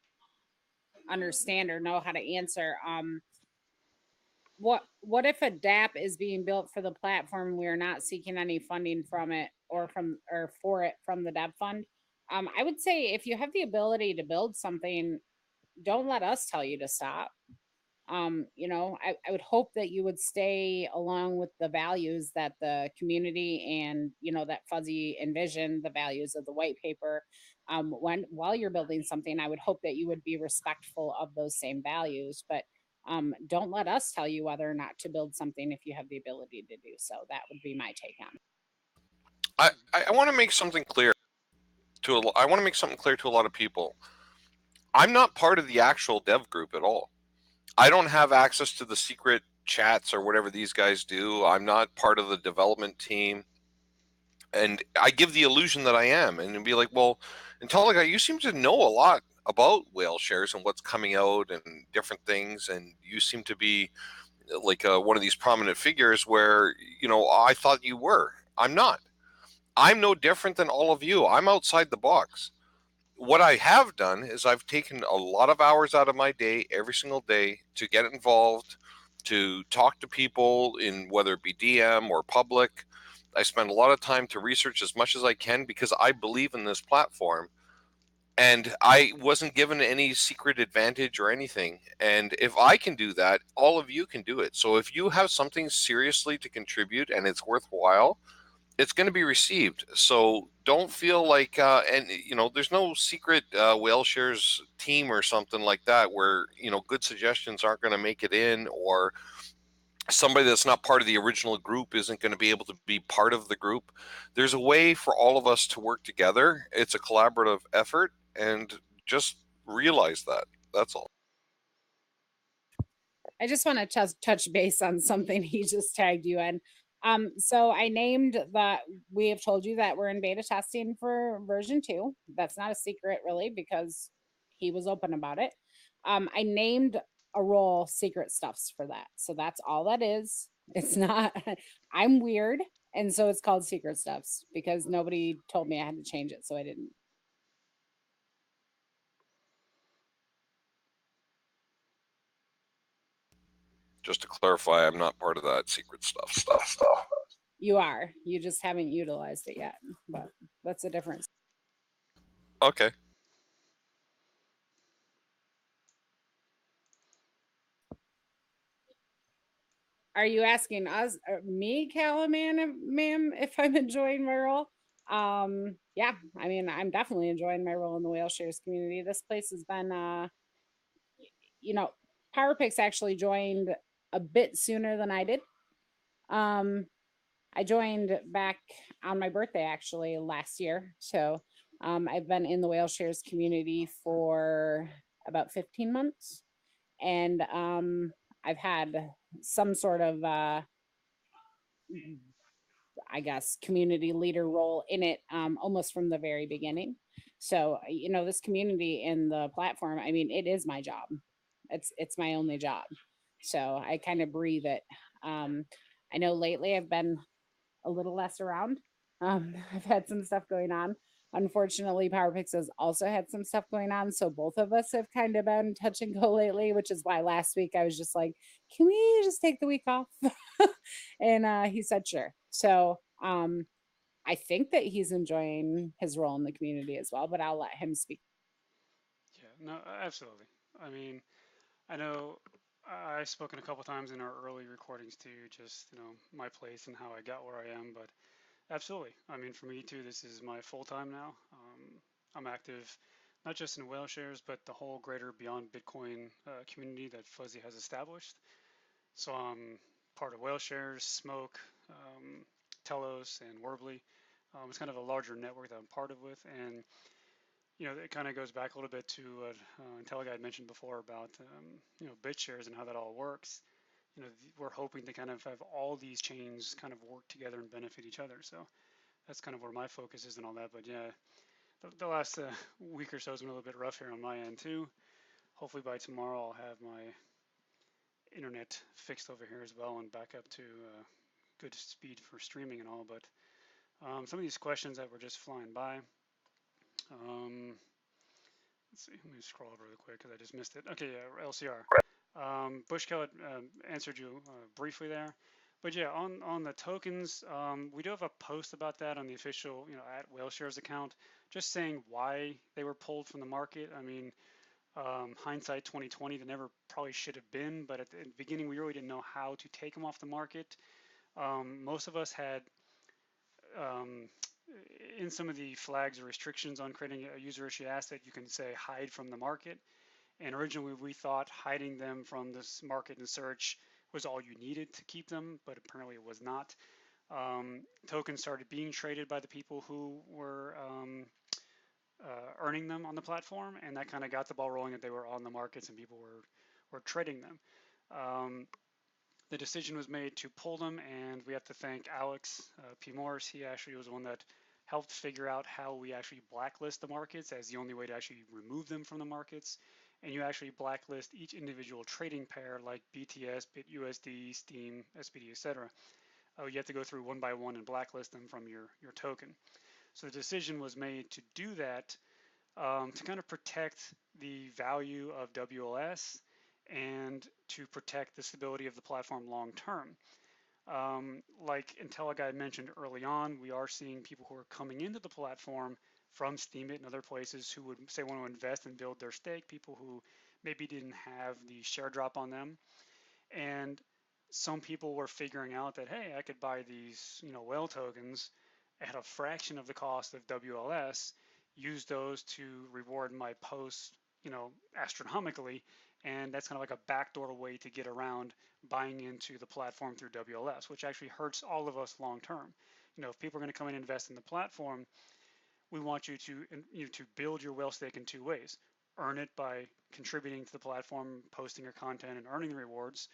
understand or know how to answer. What if a DApp is being built for the platform? We are not seeking any funding from it or for it from the dev fund. I would say if you have the ability to build something, don't let us tell you to stop. I would hope that you would stay along with the values that the community and that fuzzy envision, the values of the white paper. While you're building something, I would hope that you would be respectful of those same values, but don't let us tell you whether or not to build something if you have the ability to do so. That would be my take on it. I want to make something clear I want to make something clear to a lot of people. I'm not part of the actual dev group at all. I don't have access to the secret chats or whatever these guys do. I'm not part of the development team. And I give the illusion that I am, and be like, well, Intelliguy, you seem to know a lot about Whaleshares and what's coming out and different things, and you seem to be like one of these prominent figures where I thought you were. I'm not. I'm no different than all of you. I'm outside the box. What I have done is I've taken a lot of hours out of my day every single day to get involved, to talk to people in whether it be DM or public. I spend a lot of time to research as much as I can because I believe in this platform. And I wasn't given any secret advantage or anything. And if I can do that, all of you can do it. So if you have something seriously to contribute and it's worthwhile, it's going to be received. So don't feel like, and there's no secret Whaleshares team or something like that where, good suggestions aren't going to make it in, or somebody that's not part of the original group isn't going to be able to be part of the group. There's a way for all of us to work together. It's a collaborative effort, and just realize that. That's all. I just want to touch base on something he just tagged you in. So I named that we have told you that we're in beta testing for version 2. That's not a secret really because he was open about it. I named a role secret stuffs for that. So that's all that is. It's not, I'm weird. And so it's called secret stuffs because nobody told me I had to change it. So I didn't. Just to clarify, I'm not part of that secret stuff. You are. You just haven't utilized it yet. But that's a difference. Okay. Are you asking us, me, Calum, ma'am, if I'm enjoying my role? Yeah, I mean, I'm definitely enjoying my role in the Whaleshares community. This place has been, PowerPics actually joined a bit sooner than I did. I joined back on my birthday actually last year. So I've been in the Whaleshares community for about 15 months. And I've had some sort of I guess community leader role in it almost from the very beginning. So this community and the platform, I mean, it is my job. It's my only job. So I kind of breathe it. I know lately I've been a little less around. I've had some stuff going on. Unfortunately, PowerPics has also had some stuff going on. So both of us have kind of been touch and go lately, which is why last week I was just like, can we just take the week off? And he said, sure. So I think that he's enjoying his role in the community as well, but I'll let him speak. Yeah, no, absolutely. I mean, I know I've spoken a couple times in our early recordings too, just, my place and how I got where I am, but absolutely. I mean, for me too, this is my full time now. I'm active not just in Whaleshares, but the whole greater Beyond Bitcoin community that Fuzzy has established. So I'm part of Whaleshares, Smoke, Telos, and Warbly. It's kind of a larger network that I'm part of with, and it kind of goes back a little bit to what Intelliguy had mentioned before about BitShares and how that all works. We're hoping to kind of have all these chains kind of work together and benefit each other. So that's kind of where my focus is and all that. But yeah, the last week or so has been a little bit rough here on my end too. Hopefully by tomorrow I'll have my internet fixed over here as well and back up to good speed for streaming and all. But some of these questions that were just flying by. Let's let's see, let me scroll over really quick because I just missed it. Okay, yeah, LCR. Bushkill had answered you briefly there. But yeah, on the tokens, we do have a post about that on the official, at Whaleshares account, just saying why they were pulled from the market. I mean, hindsight 2020, they never probably should have been, but at the beginning, we really didn't know how to take them off the market. Most of us had, in some of the flags or restrictions on creating a user issue asset, you can say hide from the market. And originally we thought hiding them from this market and search was all you needed to keep them, but apparently it was not. Tokens started being traded by the people who were earning them on the platform, and that kind of got the ball rolling that they were on the markets and people were trading them. The decision was made to pull them, and we have to thank Alex P. Morris. He actually was the one that helped figure out how we actually blacklist the markets as the only way to actually remove them from the markets. And you actually blacklist each individual trading pair like BTS, BitUSD, Steam, SPD, etc. You have to go through one by one and blacklist them from your token. So the decision was made to do that to kind of protect the value of WLS and to protect the stability of the platform long term. Like IntelliGuide mentioned early on, we are seeing people who are coming into the platform from Steemit and other places who would say want to invest and build their stake, people who maybe didn't have the share drop on them. And some people were figuring out that, hey, I could buy these, whale tokens at a fraction of the cost of WLS, use those to reward my posts, astronomically, and that's kind of like a backdoor way to get around buying into the platform through WLS, which actually hurts all of us long term. If people are going to come in and invest in the platform, we want you to build your whale stake in two ways. Earn it by contributing to the platform, posting your content and earning the rewards,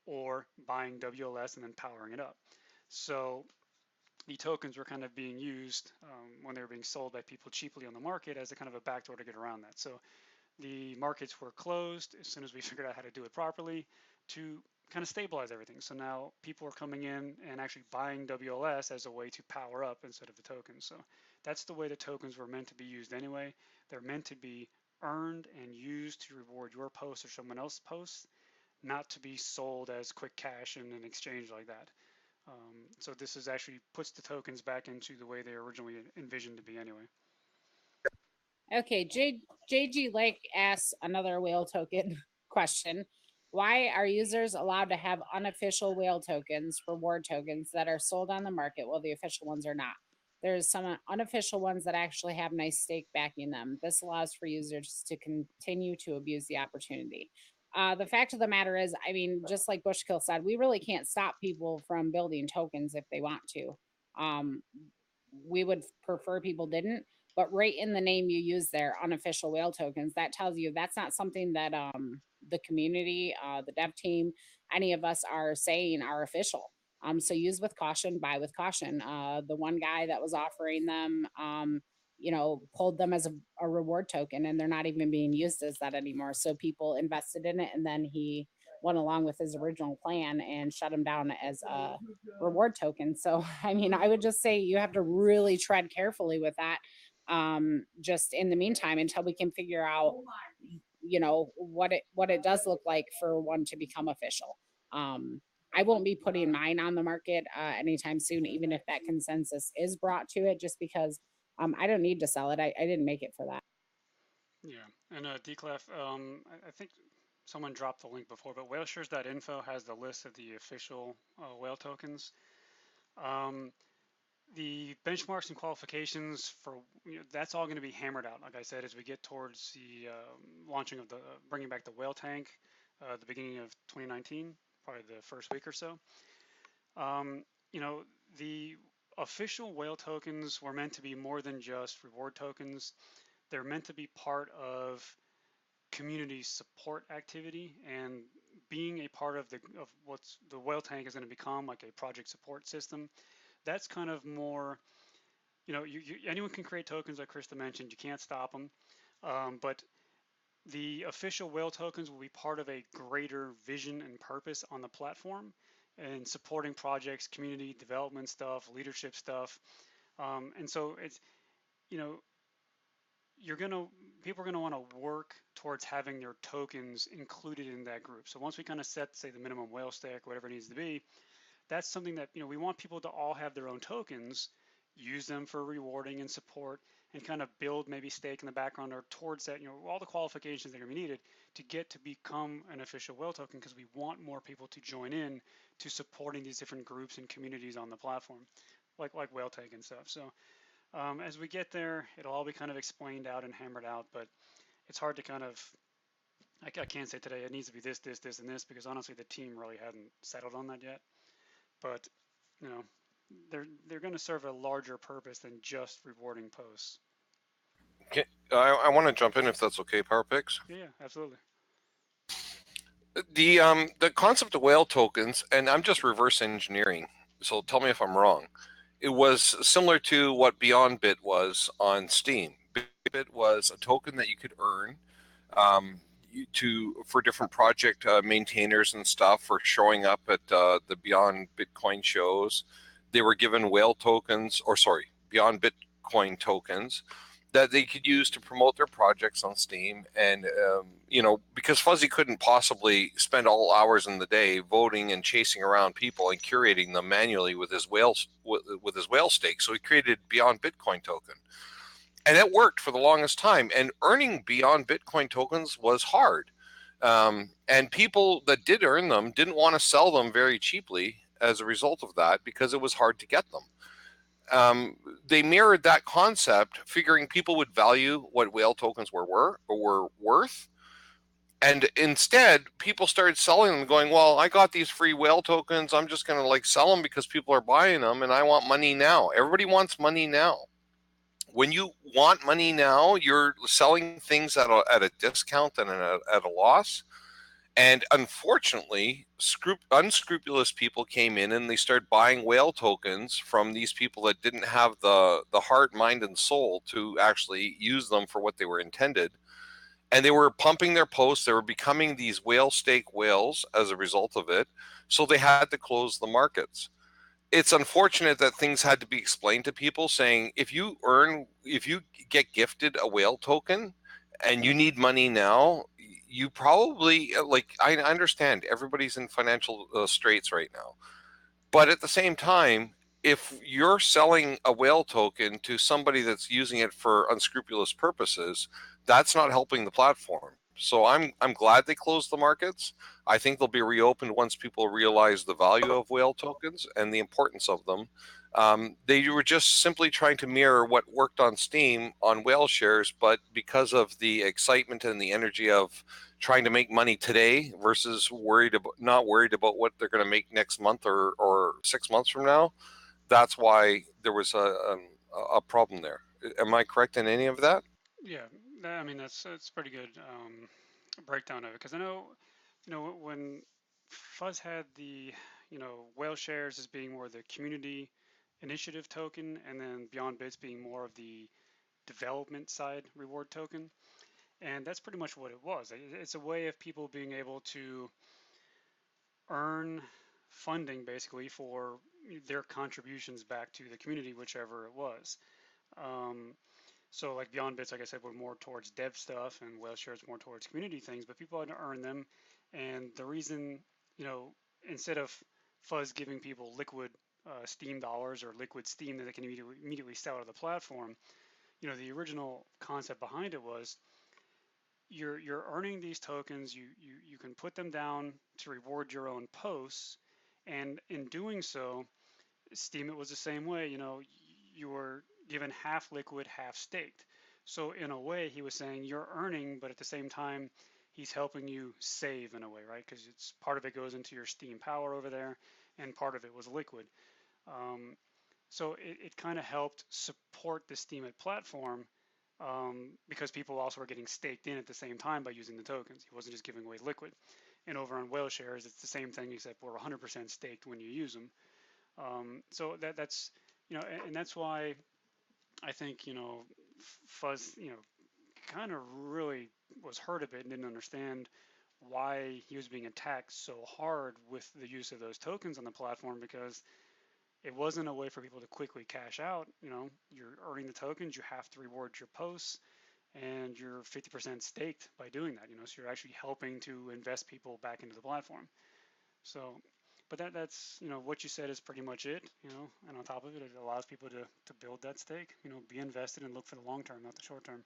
or buying WLS and then powering it up. So the tokens were kind of being used when they were being sold by people cheaply on the market as a kind of a backdoor to get around that. So the markets were closed as soon as we figured out how to do it properly to kind of stabilize everything. So now people are coming in and actually buying WLS as a way to power up instead of the tokens. So that's the way the tokens were meant to be used anyway. They're meant to be earned and used to reward your post or someone else's posts, not to be sold as quick cash in an exchange like that. So this is actually puts the tokens back into the way they originally envisioned to be anyway. Okay, JG Lake asks another whale token question. Why are users allowed to have unofficial whale tokens, reward tokens, that are sold on the market while the official ones are not? There's some unofficial ones that actually have nice stake backing them. This allows for users to continue to abuse the opportunity. The fact of the matter is, I mean, just like Bushkill said, we really can't stop people from building tokens if they want to. We would prefer people didn't, but right in the name you use there, unofficial whale tokens, that tells you that's not something that the community, the dev team, any of us are saying are official. So use with caution, buy with caution. The one guy that was offering them, pulled them as a reward token, and they're not even being used as that anymore. So people invested in it, and then he went along with his original plan and shut him down as a reward token. So, I mean, I would just say you have to really tread carefully with that. Just in the meantime, until we can figure out, what it does look like for one to become official. I won't be putting mine on the market anytime soon, even if that consensus is brought to it, just because I don't need to sell it. I didn't make it for that. Yeah, and Declef, I think someone dropped the link before, but whaleshares.info has the list of the official whale tokens. The benchmarks and qualifications for that's all going to be hammered out, like I said, as we get towards the launching of the bringing back the whale tank, the beginning of 2019, probably the first week or so. The official whale tokens were meant to be more than just reward tokens. They're meant to be part of community support activity, and being a part of what's the whale tank is going to become like a project support system. That's kind of more, anyone can create tokens like Krista mentioned. You can't stop them, but the official whale tokens will be part of a greater vision and purpose on the platform and supporting projects, community development stuff, leadership stuff. And so it's, you're going to people are going to want to work towards having their tokens included in that group. So once we kind of set, say, the minimum whale stake, whatever it needs to be, that's something that, we want people to all have their own tokens, use them for rewarding and support, and kind of build maybe stake in the background or towards that, all the qualifications that are going to be needed to get to become an official whale token, because we want more people to join in to supporting these different groups and communities on the platform, like whale take and stuff. So as we get there, it'll all be kind of explained out and hammered out, but it's hard to kind of, I can't say today it needs to be this, this, this, and this, because honestly the team really hadn't settled on that yet. But they're going to serve a larger purpose than just rewarding posts. Okay, I want to jump in if that's okay, PowerPics. Yeah, absolutely. The concept of whale tokens, and I'm just reverse engineering, so tell me if I'm wrong. It was similar to what Beyond Bit was on Steam. Bit was a token that you could earn for different project maintainers and stuff for showing up at the Beyond Bitcoin shows. They were given whale tokens, Beyond Bitcoin tokens that they could use to promote their projects on Steam. And because Fuzzy couldn't possibly spend all hours in the day voting and chasing around people and curating them manually with his whale stake, so he created Beyond Bitcoin token. And it worked for the longest time. And earning Beyond Bitcoin tokens was hard. And people that did earn them didn't want to sell them very cheaply as a result of that, because it was hard to get them. They mirrored that concept, figuring people would value what whale tokens were worth. And instead, people started selling them, going, well, I got these free whale tokens. I'm just going to sell them because people are buying them, and I want money now. Everybody wants money now. When you want money now, you're selling things at a discount and at a loss. And unfortunately, unscrupulous people came in and they started buying whale tokens from these people that didn't have the heart, mind, and soul to actually use them for what they were intended. And they were pumping their posts. They were becoming these whale stake whales as a result of it. So they had to close the markets. It's unfortunate that things had to be explained to people, saying if you get gifted a whale token and you need money now, you probably, I understand everybody's in financial straits right now, but at the same time, if you're selling a whale token to somebody that's using it for unscrupulous purposes, that's not helping the platform. So I'm glad they closed the markets. I think they'll be reopened once people realize the value of whale tokens and the importance of them. They were just simply trying to mirror what worked on Steam on Whaleshares, but because of the excitement and the energy of trying to make money today versus not worried about what they're going to make next month or 6 months from now, that's why there was a problem there. Am I correct in any of that? Yeah, I mean that's pretty good breakdown of it, because I know, when Fuzz had the, Whaleshares as being more the community initiative token, and then Beyond Bits being more of the development side reward token, and that's pretty much what it was. It's a way of people being able to earn funding basically for their contributions back to the community, whichever it was. Um, so like Beyond Bits, like I said, were more towards dev stuff, and Whaleshares more towards community things, but people had to earn them. And the reason, instead of Fuzz giving people liquid Steam dollars or liquid Steam that they can immediately sell out of the platform, the original concept behind it was you're earning these tokens, you can put them down to reward your own posts, and in doing so, Steam, it was the same way. You were given half liquid, half staked. So in a way, he was saying you're earning, but at the same time, he's helping you save in a way, right? Because it's part of it goes into your Steam power over there, and part of it was liquid. So it kind of helped support the Steemit platform, because people also were getting staked in at the same time by using the tokens. He wasn't just giving away liquid. And over on Whaleshares, it's the same thing, except we're 100% staked when you use them. So that's and that's why I think Fuzz kind of really was hurt a bit and didn't understand why he was being attacked so hard with the use of those tokens on the platform, because it wasn't a way for people to quickly cash out. You're earning the tokens, you have to reward your posts, and you're 50% staked by doing that. So you're actually helping to invest people back into the platform. So, but that's what you said is pretty much it. And on top of it, it allows people to build that stake. Be invested and look for the long term, not the short term.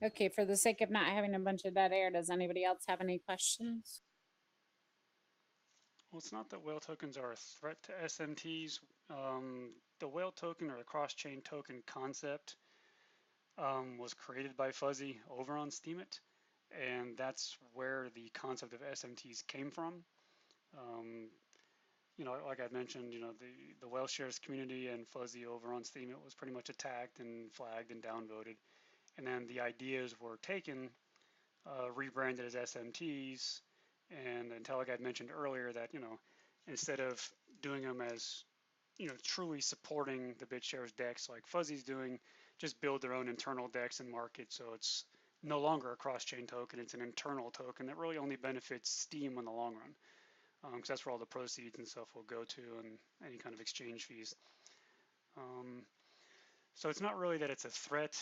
Okay, for the sake of not having a bunch of dead air, does anybody else have any questions? Well, it's not that whale tokens are a threat to SMTs. The whale token or the cross-chain token concept was created by Fuzzy over on Steemit, and that's where the concept of SMTs came from. Like I mentioned, the Whaleshares community and Fuzzy over on Steemit was pretty much attacked and flagged and downvoted, and then the ideas were taken, rebranded as SMTs, and until like I mentioned earlier that instead of doing them as truly supporting the BitShares DEX like Fuzzy's doing, just build their own internal DEX and market. So it's no longer a cross-chain token. It's an internal token that really only benefits Steem in the long run, because that's where all the proceeds and stuff will go to, and any kind of exchange fees. So it's not really that it's a threat.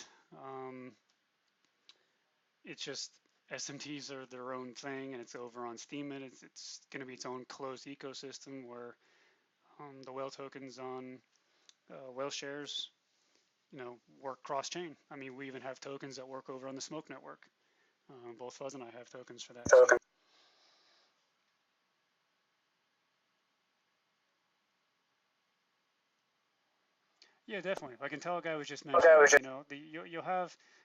It's just SMTs are their own thing, and it's over on Steemit. It's going to be its own closed ecosystem where the whale tokens on Whaleshares work cross-chain. I mean, we even have tokens that work over on the Smoke network. Both Fuzz and I have tokens for that. So. Yeah, definitely. Like IntelliGuy was just mentioning,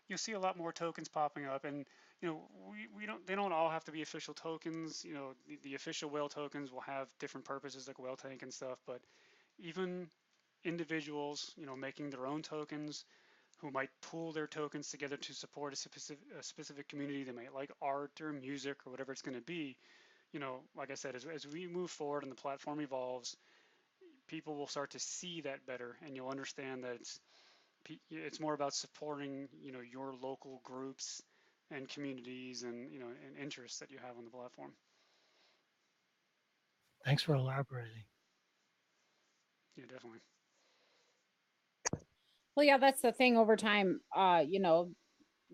you'll see a lot more tokens popping up, and they don't all have to be official tokens. The official whale tokens will have different purposes like whale tank and stuff, but even individuals, making their own tokens, who might pool their tokens together to support a specific community. They might like art or music or whatever it's going to be. Like I said, as we move forward and the platform evolves, people will start to see that better, and you'll understand that it's more about supporting your local groups and communities and and interests that you have on the platform. Thanks for elaborating. Yeah, definitely. Well, yeah, that's the thing. Over time,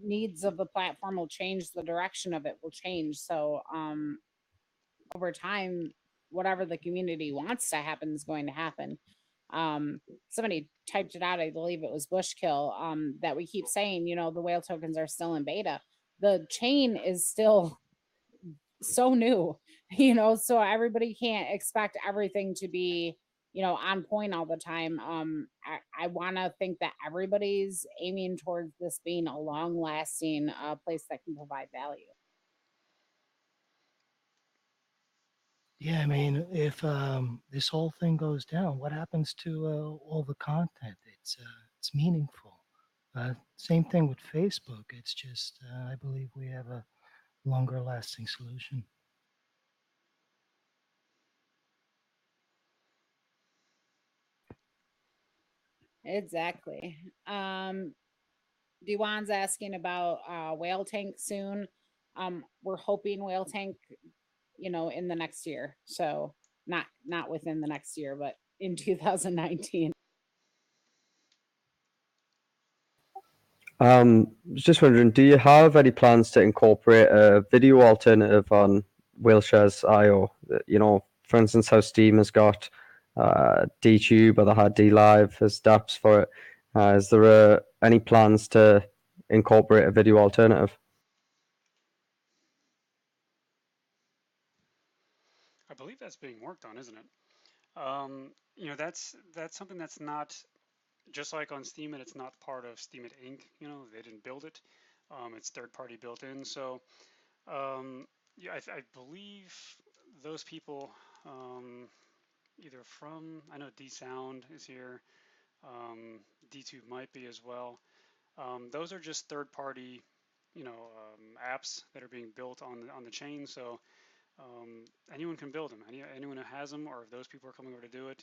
needs of the platform will change, the direction of it will change. So over time, whatever the community wants to happen is going to happen. Somebody typed it out, I believe it was Bushkill, that we keep saying, the whale tokens are still in beta. The chain is still so new, so everybody can't expect everything to be on point all the time. I want to think that everybody's aiming towards this being a long lasting place that can provide value. Yeah, I mean, if this whole thing goes down, what happens to all the content? It's meaningful. Same thing with Facebook. It's just I believe we have a longer lasting solution. Exactly. Dewan's asking about whale tank soon. We're hoping whale tank, in the next year. So not within the next year, but in 2019. Just wondering, do you have any plans to incorporate a video alternative on Whaleshares IO? For instance, how Steam has got DTube or they had DLive as dApps for it. Is there any plans to incorporate a video alternative? I believe that's being worked on, isn't it? That's something that's not just like on Steemit. It's not part of Steemit Inc. They didn't build it. It's third-party built in. So yeah, I believe those people, either from, I know D-Sound is here, D2 might be as well. Those are just third-party, apps that are being built on the chain. So anyone can build them. Anyone who has them, or if those people are coming over to do it,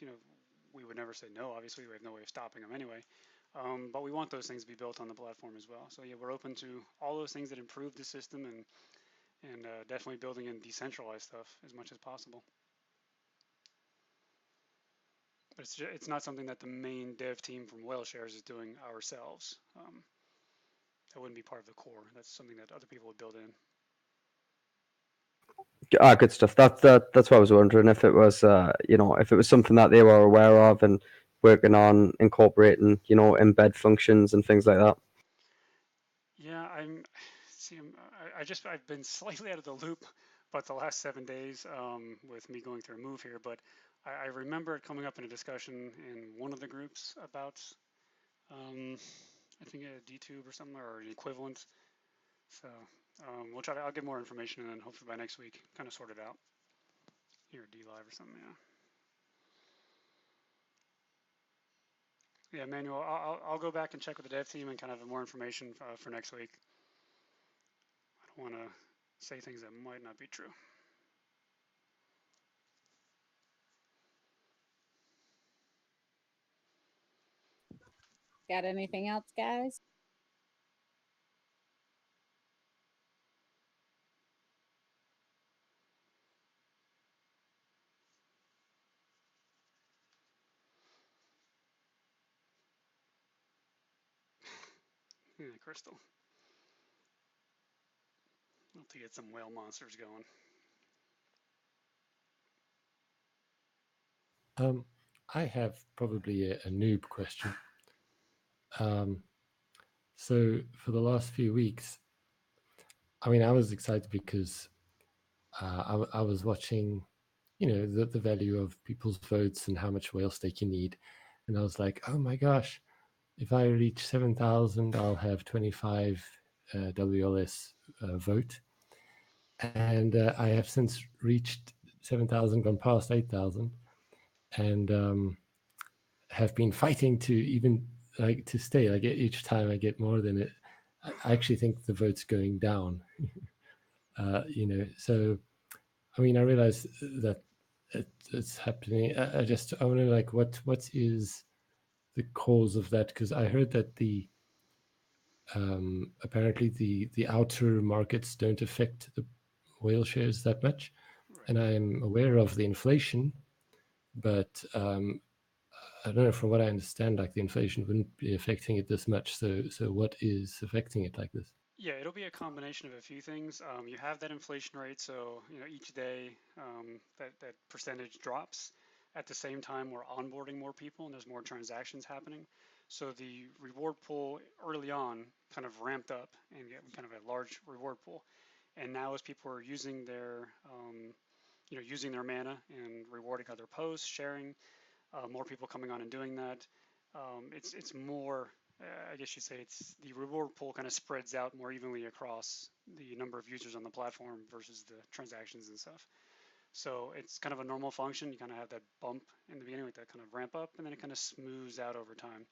we would never say no. Obviously, we have no way of stopping them anyway. But we want those things to be built on the platform as well. So yeah, we're open to all those things that improve the system and definitely building in decentralized stuff as much as possible. But it's not something that the main dev team from Whaleshares is doing ourselves. That wouldn't be part of the core. That's something that other people would build in. Good stuff. That's what I was wondering, if it was if it was something that they were aware of and working on incorporating, embed functions and things like that. Yeah, I've been slightly out of the loop, but the last 7 days with me going through a move here. But I remember it coming up in a discussion in one of the groups about I think a DTube or something or an equivalent. So I'll get more information and then hopefully by next week kind of sort it out. Here, DLive or something, yeah. Yeah, Manuel, I'll go back and check with the dev team and kind of have more information for next week. I don't want to say things that might not be true. Got anything else, guys? Yeah, Crystal. I'll have to get some whale monsters going. I have probably a noob question. So for the last few weeks, I mean, I was excited because I was watching, the value of people's votes and how much whale stake you need. And I was like, oh my gosh, if I reach 7,000, I'll have 25 WLS vote. And I have since reached 7,000, gone past 8,000, and have been fighting to even to stay. Like each time I get more than it, I actually think the vote's going down. So I mean, I realize that it's happening. I wonder, like, what is the cause of that? Because I heard that apparently the outer markets don't affect the whale shares that much, Right. and I'm aware of the inflation, but I don't know. From what I understand, like the inflation wouldn't be affecting it this much. So what is affecting it like this? Yeah, it'll be a combination of a few things. You have that inflation rate, so each day that percentage drops. At the same time, we're onboarding more people and there's more transactions happening. So the reward pool early on kind of ramped up and get kind of a large reward pool. And now as people are using their using their mana and rewarding other posts, sharing, more people coming on and doing that, it's more. I guess you'd say it's the reward pool kind of spreads out more evenly across the number of users on the platform versus the transactions and stuff. So it's kind of a normal function. You kind of have that bump in the beginning with that kind of ramp up, and then it kind of smooths out over time.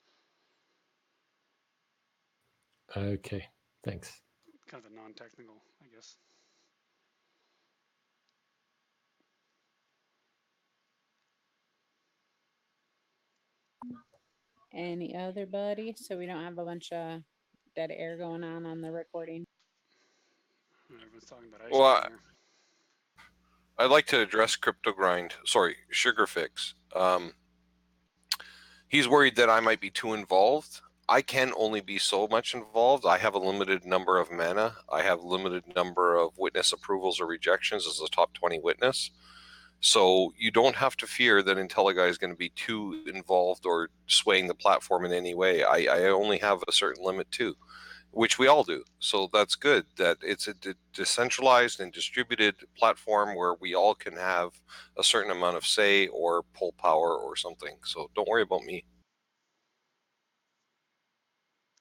Okay, thanks. Kind of a non-technical, I guess. Any other buddy? So we don't have a bunch of dead air going on the recording. Everyone's talking about ice Well, cream here. I'd like to address Sugar Fix. He's worried that I might be too involved. I can only be so much involved. I have a limited number of mana. I have a limited number of witness approvals or rejections as a top 20 witness. So you don't have to fear that IntelliGuy is going to be too involved or swaying the platform in any way. I only have a certain limit too, which we all do. So that's good that it's a decentralized and distributed platform where we all can have a certain amount of say or pull power or something. So don't worry about me.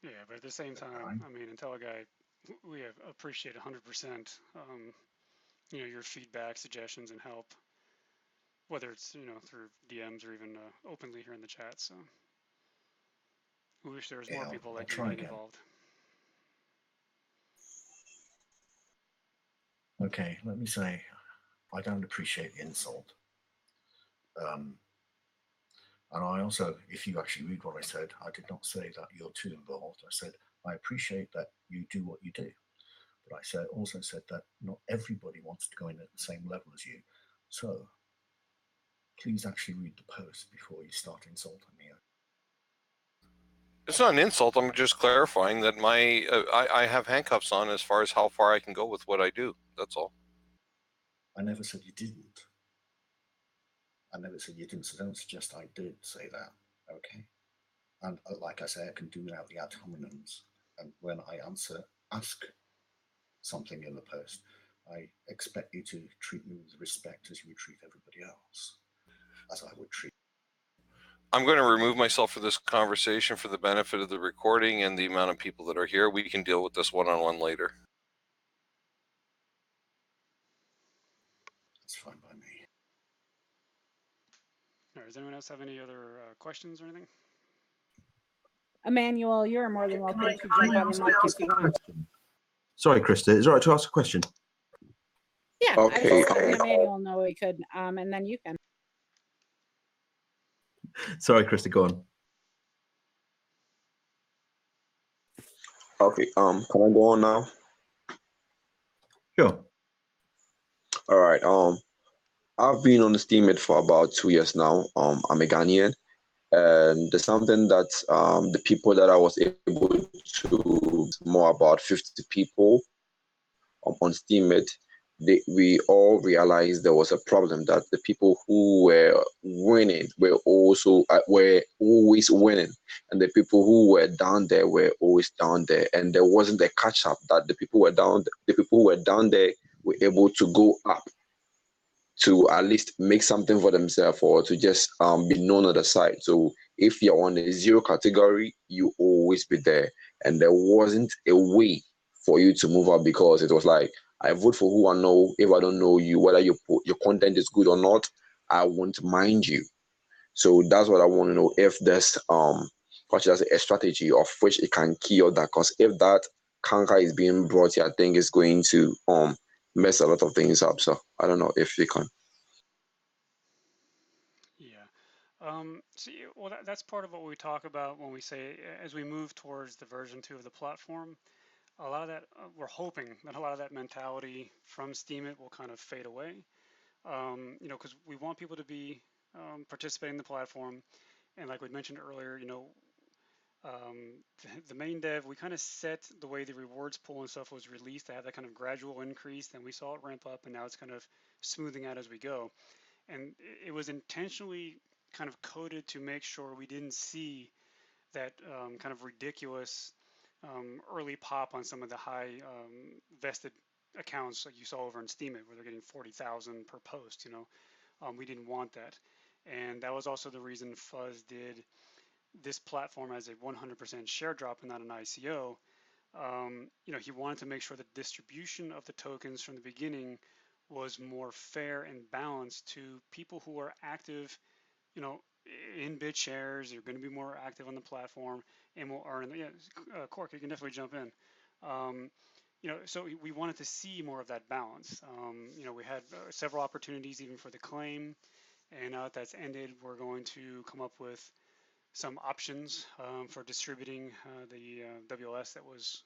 Yeah, but at the same time, I mean, IntelliGuy, we appreciate 100%. Your feedback, suggestions, and help, whether it's through DMs or even openly here in the chat. So we wish there was more people like you getting involved. Okay, let me say, I don't appreciate the insult. And I also, if you actually read what I said, I did not say that you're too involved. I said, I appreciate that you do what you do. But I also said that not everybody wants to go in at the same level as you. So please actually read the post before you start insulting me. It's not an insult. I'm just clarifying that I have handcuffs on as far as how far I can go with what I do. That's all. I never said you didn't. I never said you didn't, so don't suggest I did say that, okay? And like I say, I can do without the ad hominems. And when I ask something in the post, I expect you to treat me with respect as you would treat everybody else, as I would treat. I'm going to remove myself for this conversation for the benefit of the recording and the amount of people that are here. We can deal with this one-on-one later. That's fine by me. All right, does anyone else have any other questions or anything? Emmanuel, you're more than welcome to jump on the mic if you want. Sorry, Krista, is it all right to ask a question? Yeah, Okay. I was letting Emmanuel know he could, and then you can. Sorry, Krista, go on. Okay. Can I go on now? Sure. All right. I've been on the Steemit for about 2 years now. I'm a Ghanaian, and there's something that the people that I was able to more about 50 people on Steemit. We all realized there was a problem, that the people who were winning were always winning, and the people who were down there were always down there, and there wasn't a catch up, that the people who were down there were able to go up to at least make something for themselves, or to just be known on the side. So if you're on a zero category, you always be there, and there wasn't a way for you to move up, because it was like, I vote for who I know. If I don't know you, whether your content is good or not, I won't mind you. So that's what I want to know, if there's a strategy of which it can kill that. Because if that canker is being brought here, I think it's going to mess a lot of things up. So I don't know if you can. Yeah. See, well, that's part of what we talk about when we say, as we move towards the version 2 of the platform, a lot of that, we're hoping that a lot of that mentality from Steemit will kind of fade away. Because we want people to be participating in the platform. And like we mentioned earlier, the main dev, we kind of set the way the rewards pool and stuff was released to have that kind of gradual increase. Then we saw it ramp up, and now it's kind of smoothing out as we go. And it was intentionally kind of coded to make sure we didn't see that kind of ridiculous early pop on some of the high vested accounts like you saw over in Steemit, where they're getting 40,000 per post. We didn't want that, and that was also the reason Fuzz did this platform as a 100% share drop and not an ICO. He wanted to make sure the distribution of the tokens from the beginning was more fair and balanced to people who are active, in BitShares. You're going to be more active on the platform and will earn. Yeah, Cork, you can definitely jump in. So we wanted to see more of that balance. We had several opportunities even for the claim, and now that that's ended, we're going to come up with some options for distributing the WLS that was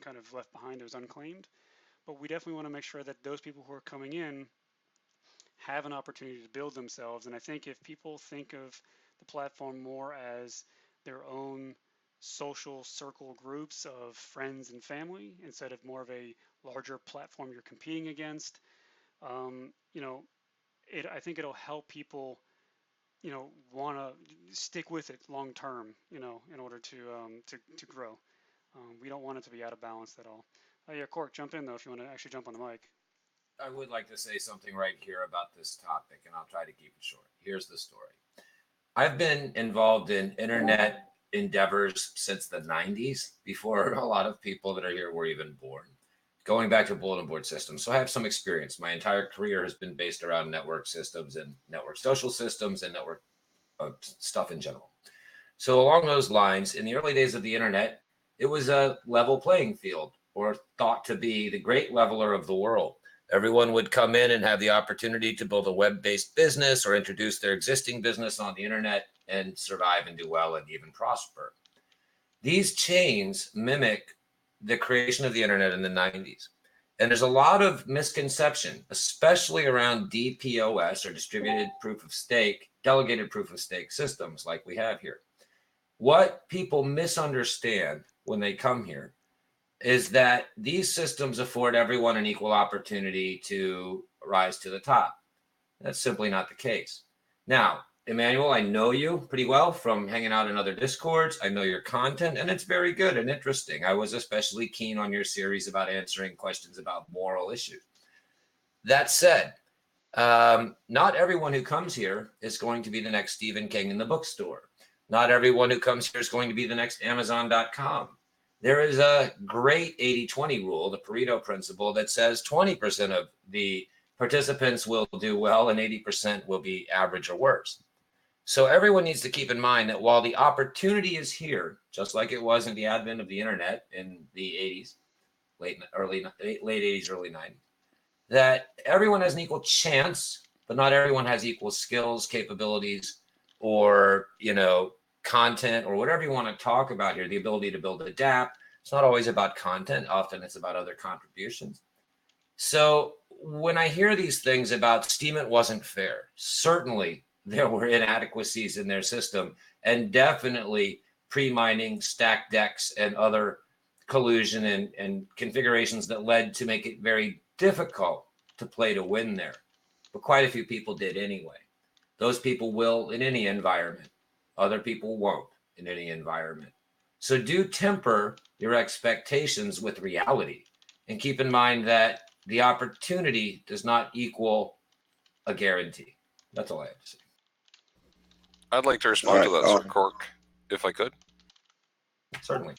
kind of left behind. It was unclaimed, but we definitely want to make sure that those people who are coming in have an opportunity to build themselves. And I think if people think of the platform more as their own social circle groups of friends and family, instead of more of a larger platform you're competing against, I think it'll help people, want to stick with it long term, in order to grow. We don't want it to be out of balance at all. Yeah, Cork, jump in though if you want to actually jump on the mic. I would like to say something right here about this topic, and I'll try to keep it short. Here's the story. I've been involved in internet endeavors since the 90s, before a lot of people that are here were even born, going back to bulletin board systems. So I have some experience. My entire career has been based around network systems and network social systems and network stuff in general. So along those lines, in the early days of the internet, it was a level playing field, or thought to be the great leveler of the world. Everyone would come in and have the opportunity to build a web-based business or introduce their existing business on the internet and survive and do well and even prosper. These chains mimic the creation of the internet in the 90s. And there's a lot of misconception, especially around DPoS, or distributed proof of stake, delegated proof of stake systems like we have here. What people misunderstand when they come here is that these systems afford everyone an equal opportunity to rise to the top. That's simply not the case. Now, Emmanuel, I know you pretty well from hanging out in other Discords. I know your content, and it's very good and interesting. I was especially keen on your series about answering questions about moral issues. That said, not everyone who comes here is going to be the next Stephen King in the bookstore. Not everyone who comes here is going to be the next Amazon.com. There is a great 80-20 rule, the Pareto principle, that says 20% of the participants will do well and 80% will be average or worse. So everyone needs to keep in mind that while the opportunity is here, just like it was in the advent of the internet in the 80s, late 80s, early 90s, that everyone has an equal chance, but not everyone has equal skills, capabilities, or, content, or whatever you want to talk about here, the ability to build a DApp. It's not always about content. Often it's about other contributions. So when I hear these things about Steem, it wasn't fair. Certainly there were inadequacies in their system, and definitely pre-mining, stacked decks, and other collusion and configurations that led to make it very difficult to play to win there. But quite a few people did anyway. Those people will in any environment. Other people won't in any environment. So do temper your expectations with reality, and keep in mind that the opportunity does not equal a guarantee. That's all I have to say. I'd like to respond to that, Sir Cork, if I could. Certainly.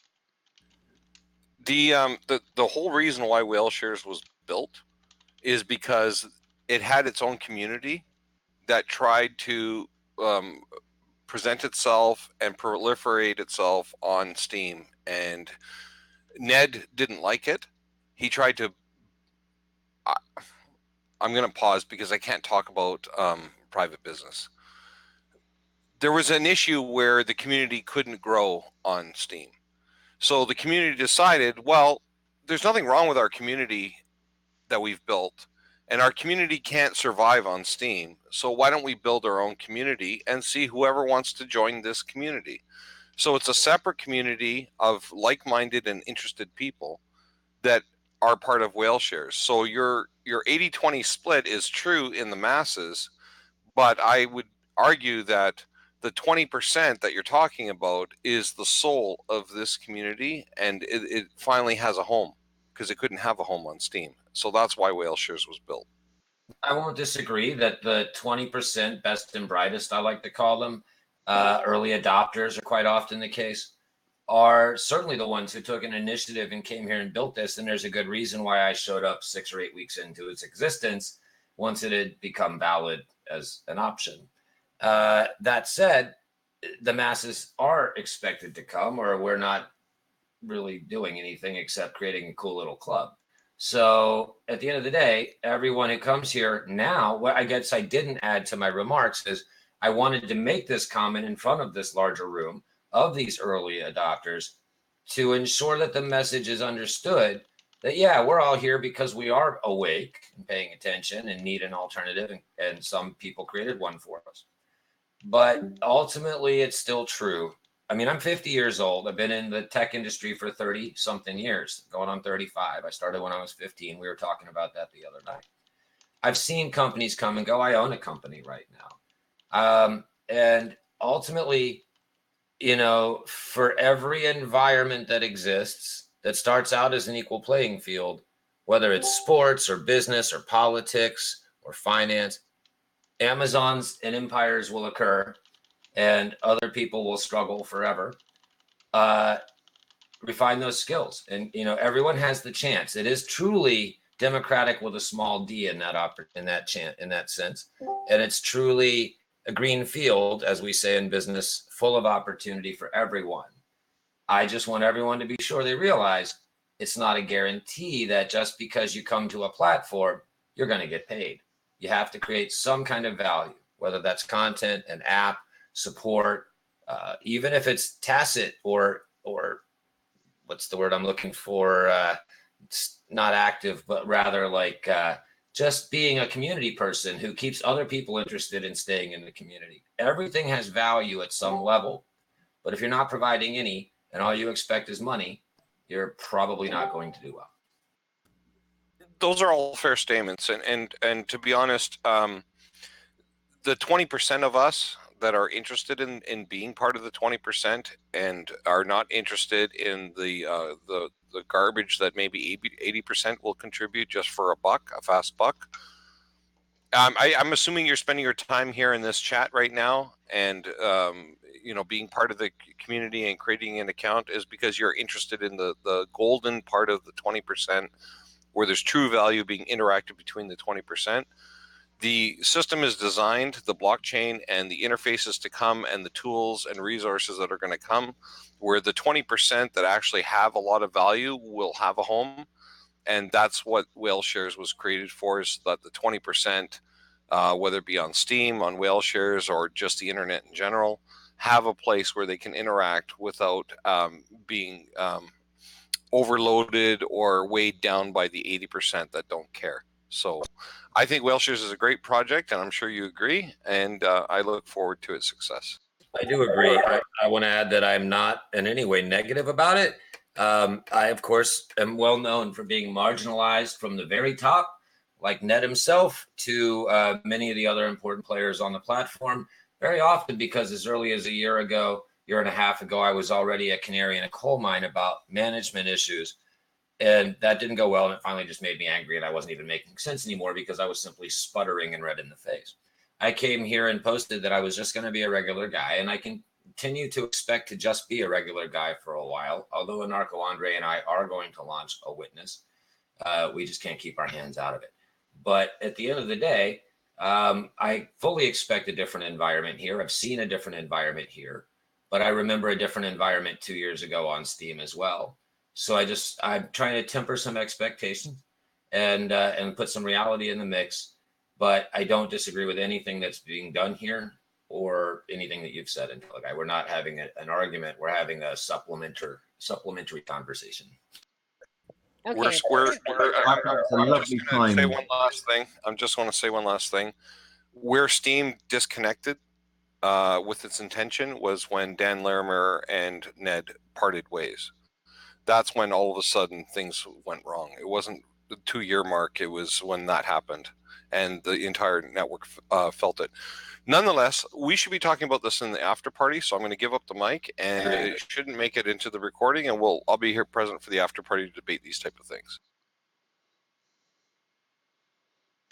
The whole reason why Whaleshares was built is because it had its own community that tried to present itself and proliferate itself on Steem, and Ned didn't like it. He tried to. I'm going to pause because I can't talk about private business. There was an issue where the community couldn't grow on Steem. So the community decided, well, there's nothing wrong with our community that we've built, and our community can't survive on Steem. So why don't we build our own community and see whoever wants to join this community? So it's a separate community of like-minded and interested people that are part of Whaleshares. So your 80-20 split is true in the masses, but I would argue that the 20% that you're talking about is the soul of this community, and it finally has a home because it couldn't have a home on Steem. So that's why Whaleshares was built. I won't disagree that the 20% best and brightest, I like to call them, early adopters are quite often the case, are certainly the ones who took an initiative and came here and built this. And there's a good reason why I showed up 6 or 8 weeks into its existence once it had become valid as an option. That said, the masses are expected to come, or we're not really doing anything except creating a cool little club. So at the end of the day, everyone who comes here now, what I guess I didn't add to my remarks is I wanted to make this comment in front of this larger room of these early adopters to ensure that the message is understood that, yeah, we're all here because we are awake and paying attention and need an alternative. And some people created one for us. But ultimately, it's still true. I mean, I'm 50 years old. I've been in the tech industry for 30 something years, going on 35. I started when I was 15. We were talking about that the other night. I've seen companies come and go. I own a company right now. And ultimately, for every environment that exists that starts out as an equal playing field, whether it's sports or business or politics or finance, Amazons and empires will occur, and other people will struggle forever. Refine those skills, and everyone has the chance. It is truly democratic with a small d in that sense, and it's truly a green field, as we say in business, full of opportunity for everyone. I just want everyone to be sure they realize it's not a guarantee that just because you come to a platform, you're going to get paid. You have to create some kind of value, whether that's content, an app, support, even if it's tacit or what's the word I'm looking for? It's not active, but rather like just being a community person who keeps other people interested in staying in the community. Everything has value at some level, but if you're not providing any and all you expect is money, you're probably not going to do well. Those are all fair statements, and to be honest, the 20% of us that are interested in being part of the 20% and are not interested in the garbage that maybe 80% will contribute just for a fast buck. I'm assuming you're spending your time here in this chat right now, and being part of the community and creating an account is because you're interested in the golden part of the 20%, where there's true value being interacted between the 20%. The system is designed, the blockchain and the interfaces to come and the tools and resources that are going to come, where the 20% that actually have a lot of value will have a home. And that's what Whaleshares was created for, is that the 20%, whether it be on Steam, on Whaleshares, or just the internet in general, have a place where they can interact without being overloaded or weighed down by the 80% that don't care. So I think Whaleshares is a great project, and I'm sure you agree, and I look forward to its success. I do agree. I want to add that I'm not in any way negative about it. I, of course, am well known for being marginalized from the very top, like Ned himself, to many of the other important players on the platform, very often because as early as a year and a half ago, I was already a canary in a coal mine about management issues. And that didn't go well, and it finally just made me angry, and I wasn't even making sense anymore because I was simply sputtering and red in the face. I came here and posted that I was just going to be a regular guy, and I continue to expect to just be a regular guy for a while, although Anarcho Andre and I are going to launch a witness. We just can't keep our hands out of it. But at the end of the day, I fully expect a different environment here. I've seen a different environment here, but I remember a different environment 2 years ago on Steam as well. So I'm trying to temper some expectations and put some reality in the mix, but I don't disagree with anything that's being done here or anything that you've said. And we're not having an argument. We're having a supplementary conversation. Okay. I'm just going to say one last thing. Where Steam disconnected with its intention was when Dan Larimer and Ned parted ways. That's when all of a sudden things went wrong. It wasn't the 2-year mark. It was when that happened, and the entire network felt it. Nonetheless, we should be talking about this in the after party, so I'm going to give up the mic, and it shouldn't make it into the recording, and I'll be here present for the after party to debate these type of things.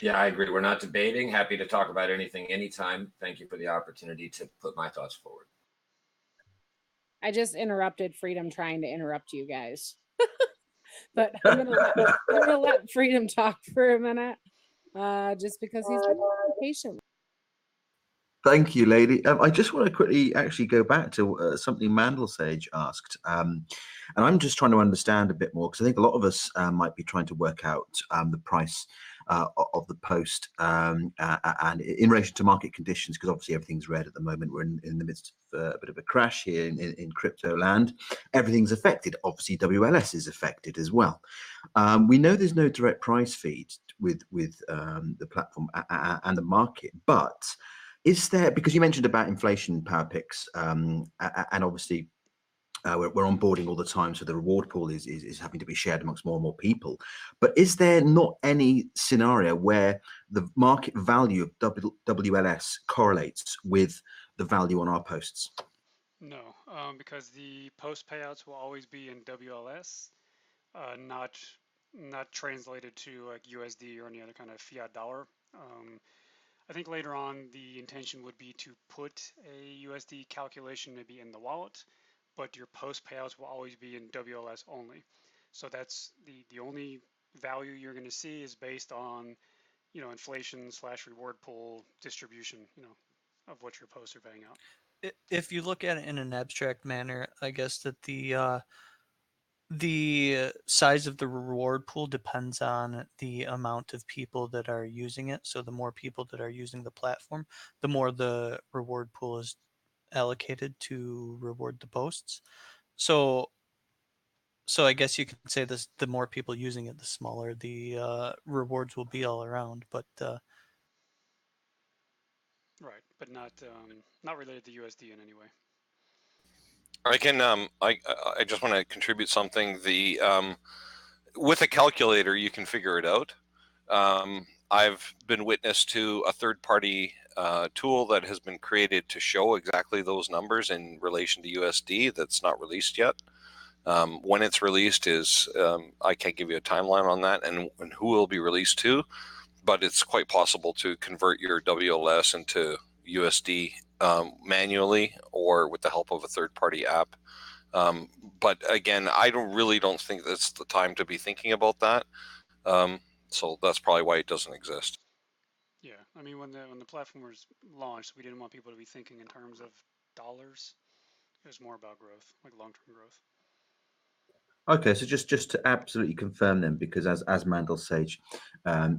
Yeah, I agree. We're not debating. Happy to talk about anything anytime. Thank you for the opportunity to put my thoughts forward. I just interrupted Freedom trying to interrupt you guys. But I'm gonna let Freedom talk for a minute, just because he's been patient. Thank you, lady. I just want to quickly actually go back to something Mandelsage asked. And I'm just trying to understand a bit more, because I think a lot of us might be trying to work out the price of the post and in relation to market conditions, because obviously everything's red at the moment. We're in the midst of a bit of a crash here in crypto land. Everything's affected. Obviously, WLS is affected as well. We know there's no direct price feed with the platform and the market, but is there, because you mentioned about inflation, PowerPics, and obviously we're onboarding all the time, so the reward pool is having to be shared amongst more and more people. But is there not any scenario where the market value of WLS correlates with the value on our posts? No, because the post payouts will always be in WLS, not translated to like USD or any other kind of fiat dollar. I think later on the intention would be to put a USD calculation maybe in the wallet, but your post payouts will always be in WLS only. So that's the only value you're going to see is based on, inflation / reward pool distribution, of what your posts are paying out. If you look at it in an abstract manner, I guess that the size of the reward pool depends on the amount of people that are using it. So the more people that are using the platform, the more the reward pool is allocated to reward the posts. So I guess you could say this: the more people using it, the smaller the rewards will be all around. But Right, but not related to USD in any way. I can I just want to contribute something. The with a calculator you can figure it out. I've been witness to a third-party tool that has been created to show exactly those numbers in relation to USD that's not released yet. When it's released is I can't give you a timeline on that and who will be released to, but it's quite possible to convert your WLS into USD manually or with the help of a third-party app. But again, I really don't think that's the time to be thinking about that. So that's probably why it doesn't exist. Yeah, I mean when the platform was launched, we didn't want people to be thinking in terms of dollars. It was more about growth, like long-term growth. Okay, so just to absolutely confirm then, because as Mandel Sage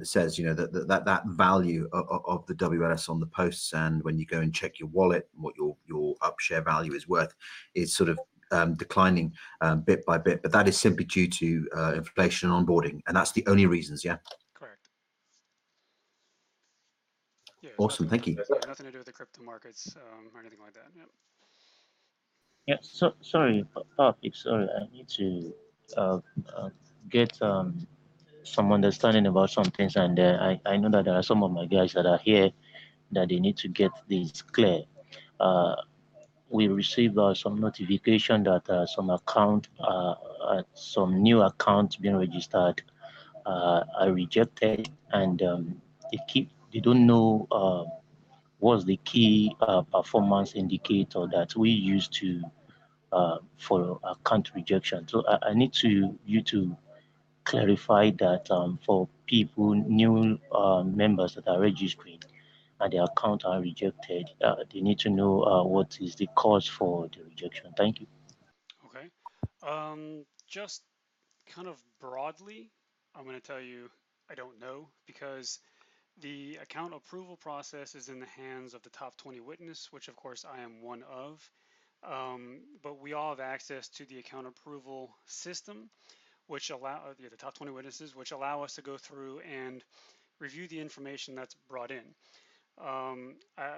says, you know, that value of the WLS on the posts, and when you go and check your wallet, what your upshare value is worth, is sort of declining bit by bit, but that is simply due to inflation and onboarding, and that's the only reasons. Yeah. Correct. Yeah, Awesome. Thank you. Yeah, nothing to do with the crypto markets or anything like that. Yep. Yeah, so sorry, PowerPics, sorry, I need to uh, uh, get some understanding about some things, and I know that there are some of my guys that are here that they need to get this clear. We received some notification that some new accounts being registered are rejected, and they don't know what's the key performance indicator that we use to for account rejection. So I need you to clarify that for people, new members that are registering and their account are rejected, they need to know what is the cause for the rejection. Thank you. Okay. Just kind of broadly, I'm going to tell you I don't know because the account approval process is in the hands of the top 20 witness, which of course I am one of. But we all have access to the account approval system, which allow the top 20 witnesses, which allow us to go through and review the information that's brought in.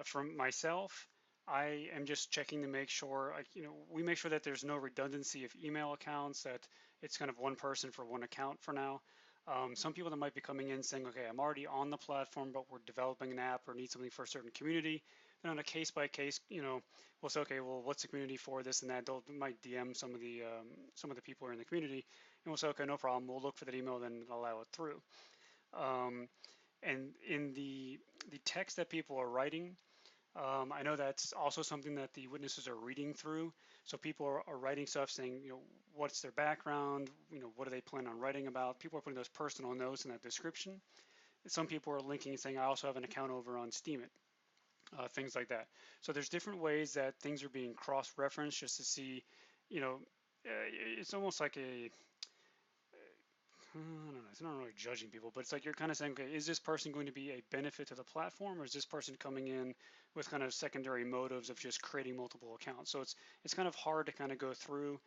From myself, I am just checking to make sure, we make sure that there's no redundancy of email accounts, that it's kind of one person for one account for now. Some people that might be coming in saying, okay, I'm already on the platform, but we're developing an app or need something for a certain community. Then on a case by case, we'll say, okay, well, what's the community for this and that? They might DM some of the people who are in the community, and we'll say, okay, no problem. We'll look for that email, then allow it through. And in the text that people are writing, I know that's also something that the witnesses are reading through. So people are writing stuff saying, what's their background, what do they plan on writing about? People are putting those personal notes in that description. Some people are linking and saying, I also have an account over on Steemit, things like that. So there's different ways that things are being cross-referenced just to see, it's almost like I don't know, it's not really judging people, but it's like you're kind of saying, okay, is this person going to be a benefit to the platform, or is this person coming in with kind of secondary motives of just creating multiple accounts? So it's kind of hard to kind of go through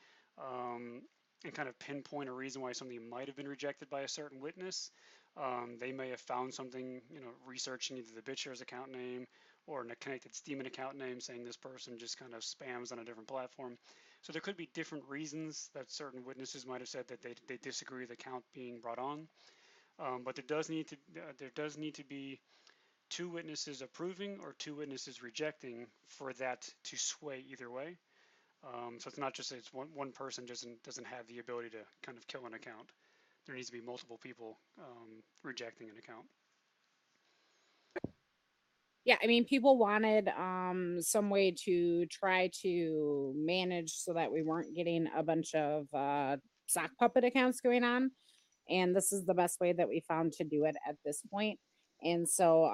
and kind of pinpoint a reason why something might have been rejected by a certain witness. They may have found something, researching either the BitShares account name or a connected Steemit account name saying this person just kind of spams on a different platform. So there could be different reasons that certain witnesses might have said that they disagree with the account being brought on. But there does need to be two witnesses approving or two witnesses rejecting for that to sway either way. So it's not just it's one person doesn't have the ability to kind of kill an account. There needs to be multiple people rejecting an account. Yeah, I mean, people wanted some way to try to manage so that we weren't getting a bunch of sock puppet accounts going on. And this is the best way that we found to do it at this point. And so,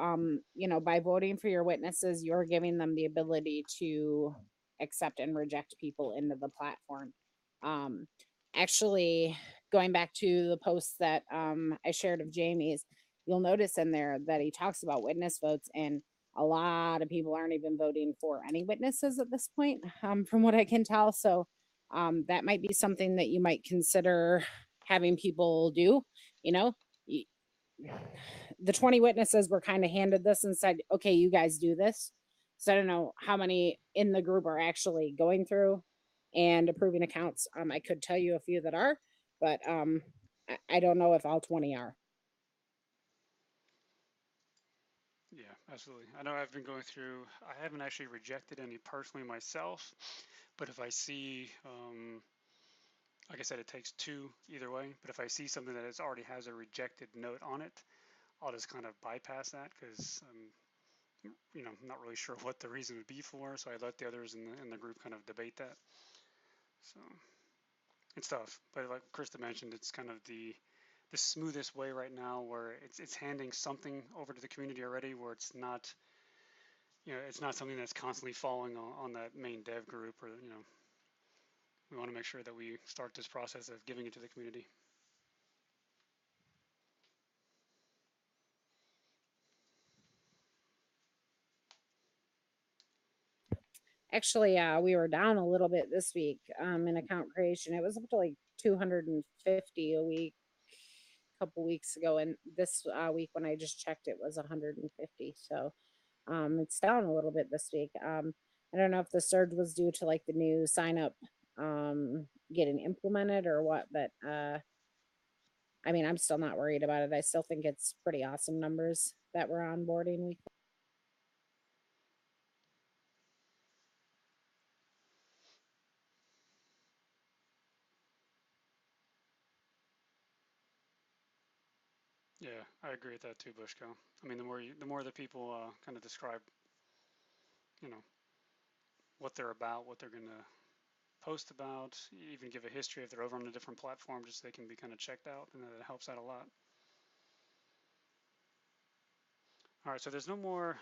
by voting for your witnesses, you're giving them the ability to accept and reject people into the platform. Actually, going back to the post that I shared of Jamie's, you'll notice in there that he talks about witness votes, and a lot of people aren't even voting for any witnesses at this point, from what I can tell. So that might be something that you might consider having people do. You know, the 20 witnesses were kind of handed this and said, okay, you guys do this. So I don't know how many in the group are actually going through and approving accounts. I could tell you a few that are, but I don't know if all 20 are. Yeah, absolutely. I know I've been going through, I haven't actually rejected any personally myself, but if I see, like I said, it takes two either way, but if I see something that already has a rejected note on it, I'll just kind of bypass that because I'm, not really sure what the reason would be for, so I let the others in the group kind of debate that. So it's tough, but like Krista mentioned, it's kind of the smoothest way right now where it's handing something over to the community already where it's not it's not something that's constantly falling on that main dev group or we want to make sure that we start this process of giving it to the community. Actually, we were down a little bit this week in account creation. It was up to like 250 a week a couple weeks ago, and this week when I just checked, it was 150. So it's down a little bit this week. I don't know if the surge was due to like the new sign up getting implemented or what, but I mean, I'm still not worried about it. I still think it's pretty awesome numbers that we're onboarding weekly. Yeah, I agree with that too, Bushko. I mean, the more that people kind of describe, what they're about, what they're gonna post about, even give a history if they're over on a different platform, just so they can be kind of checked out, and that helps out a lot. All right, so there's no more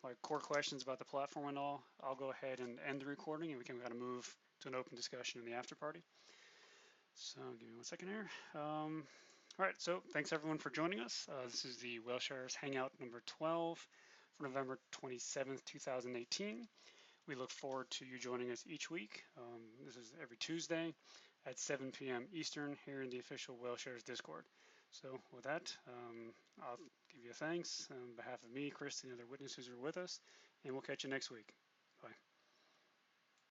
like core questions about the platform and all. I'll go ahead and end the recording, and we can kind of move to an open discussion in the after party. So give me 1 second here. All right, so thanks everyone for joining us. This is the Whaleshares Hangout number 12 for November 27th, 2018. We look forward to you joining us each week. This is every Tuesday at 7 p.m. Eastern here in the official Whaleshares Discord. So with that, I'll give you thanks on behalf of me, Chris, and the other witnesses who are with us, and we'll catch you next week.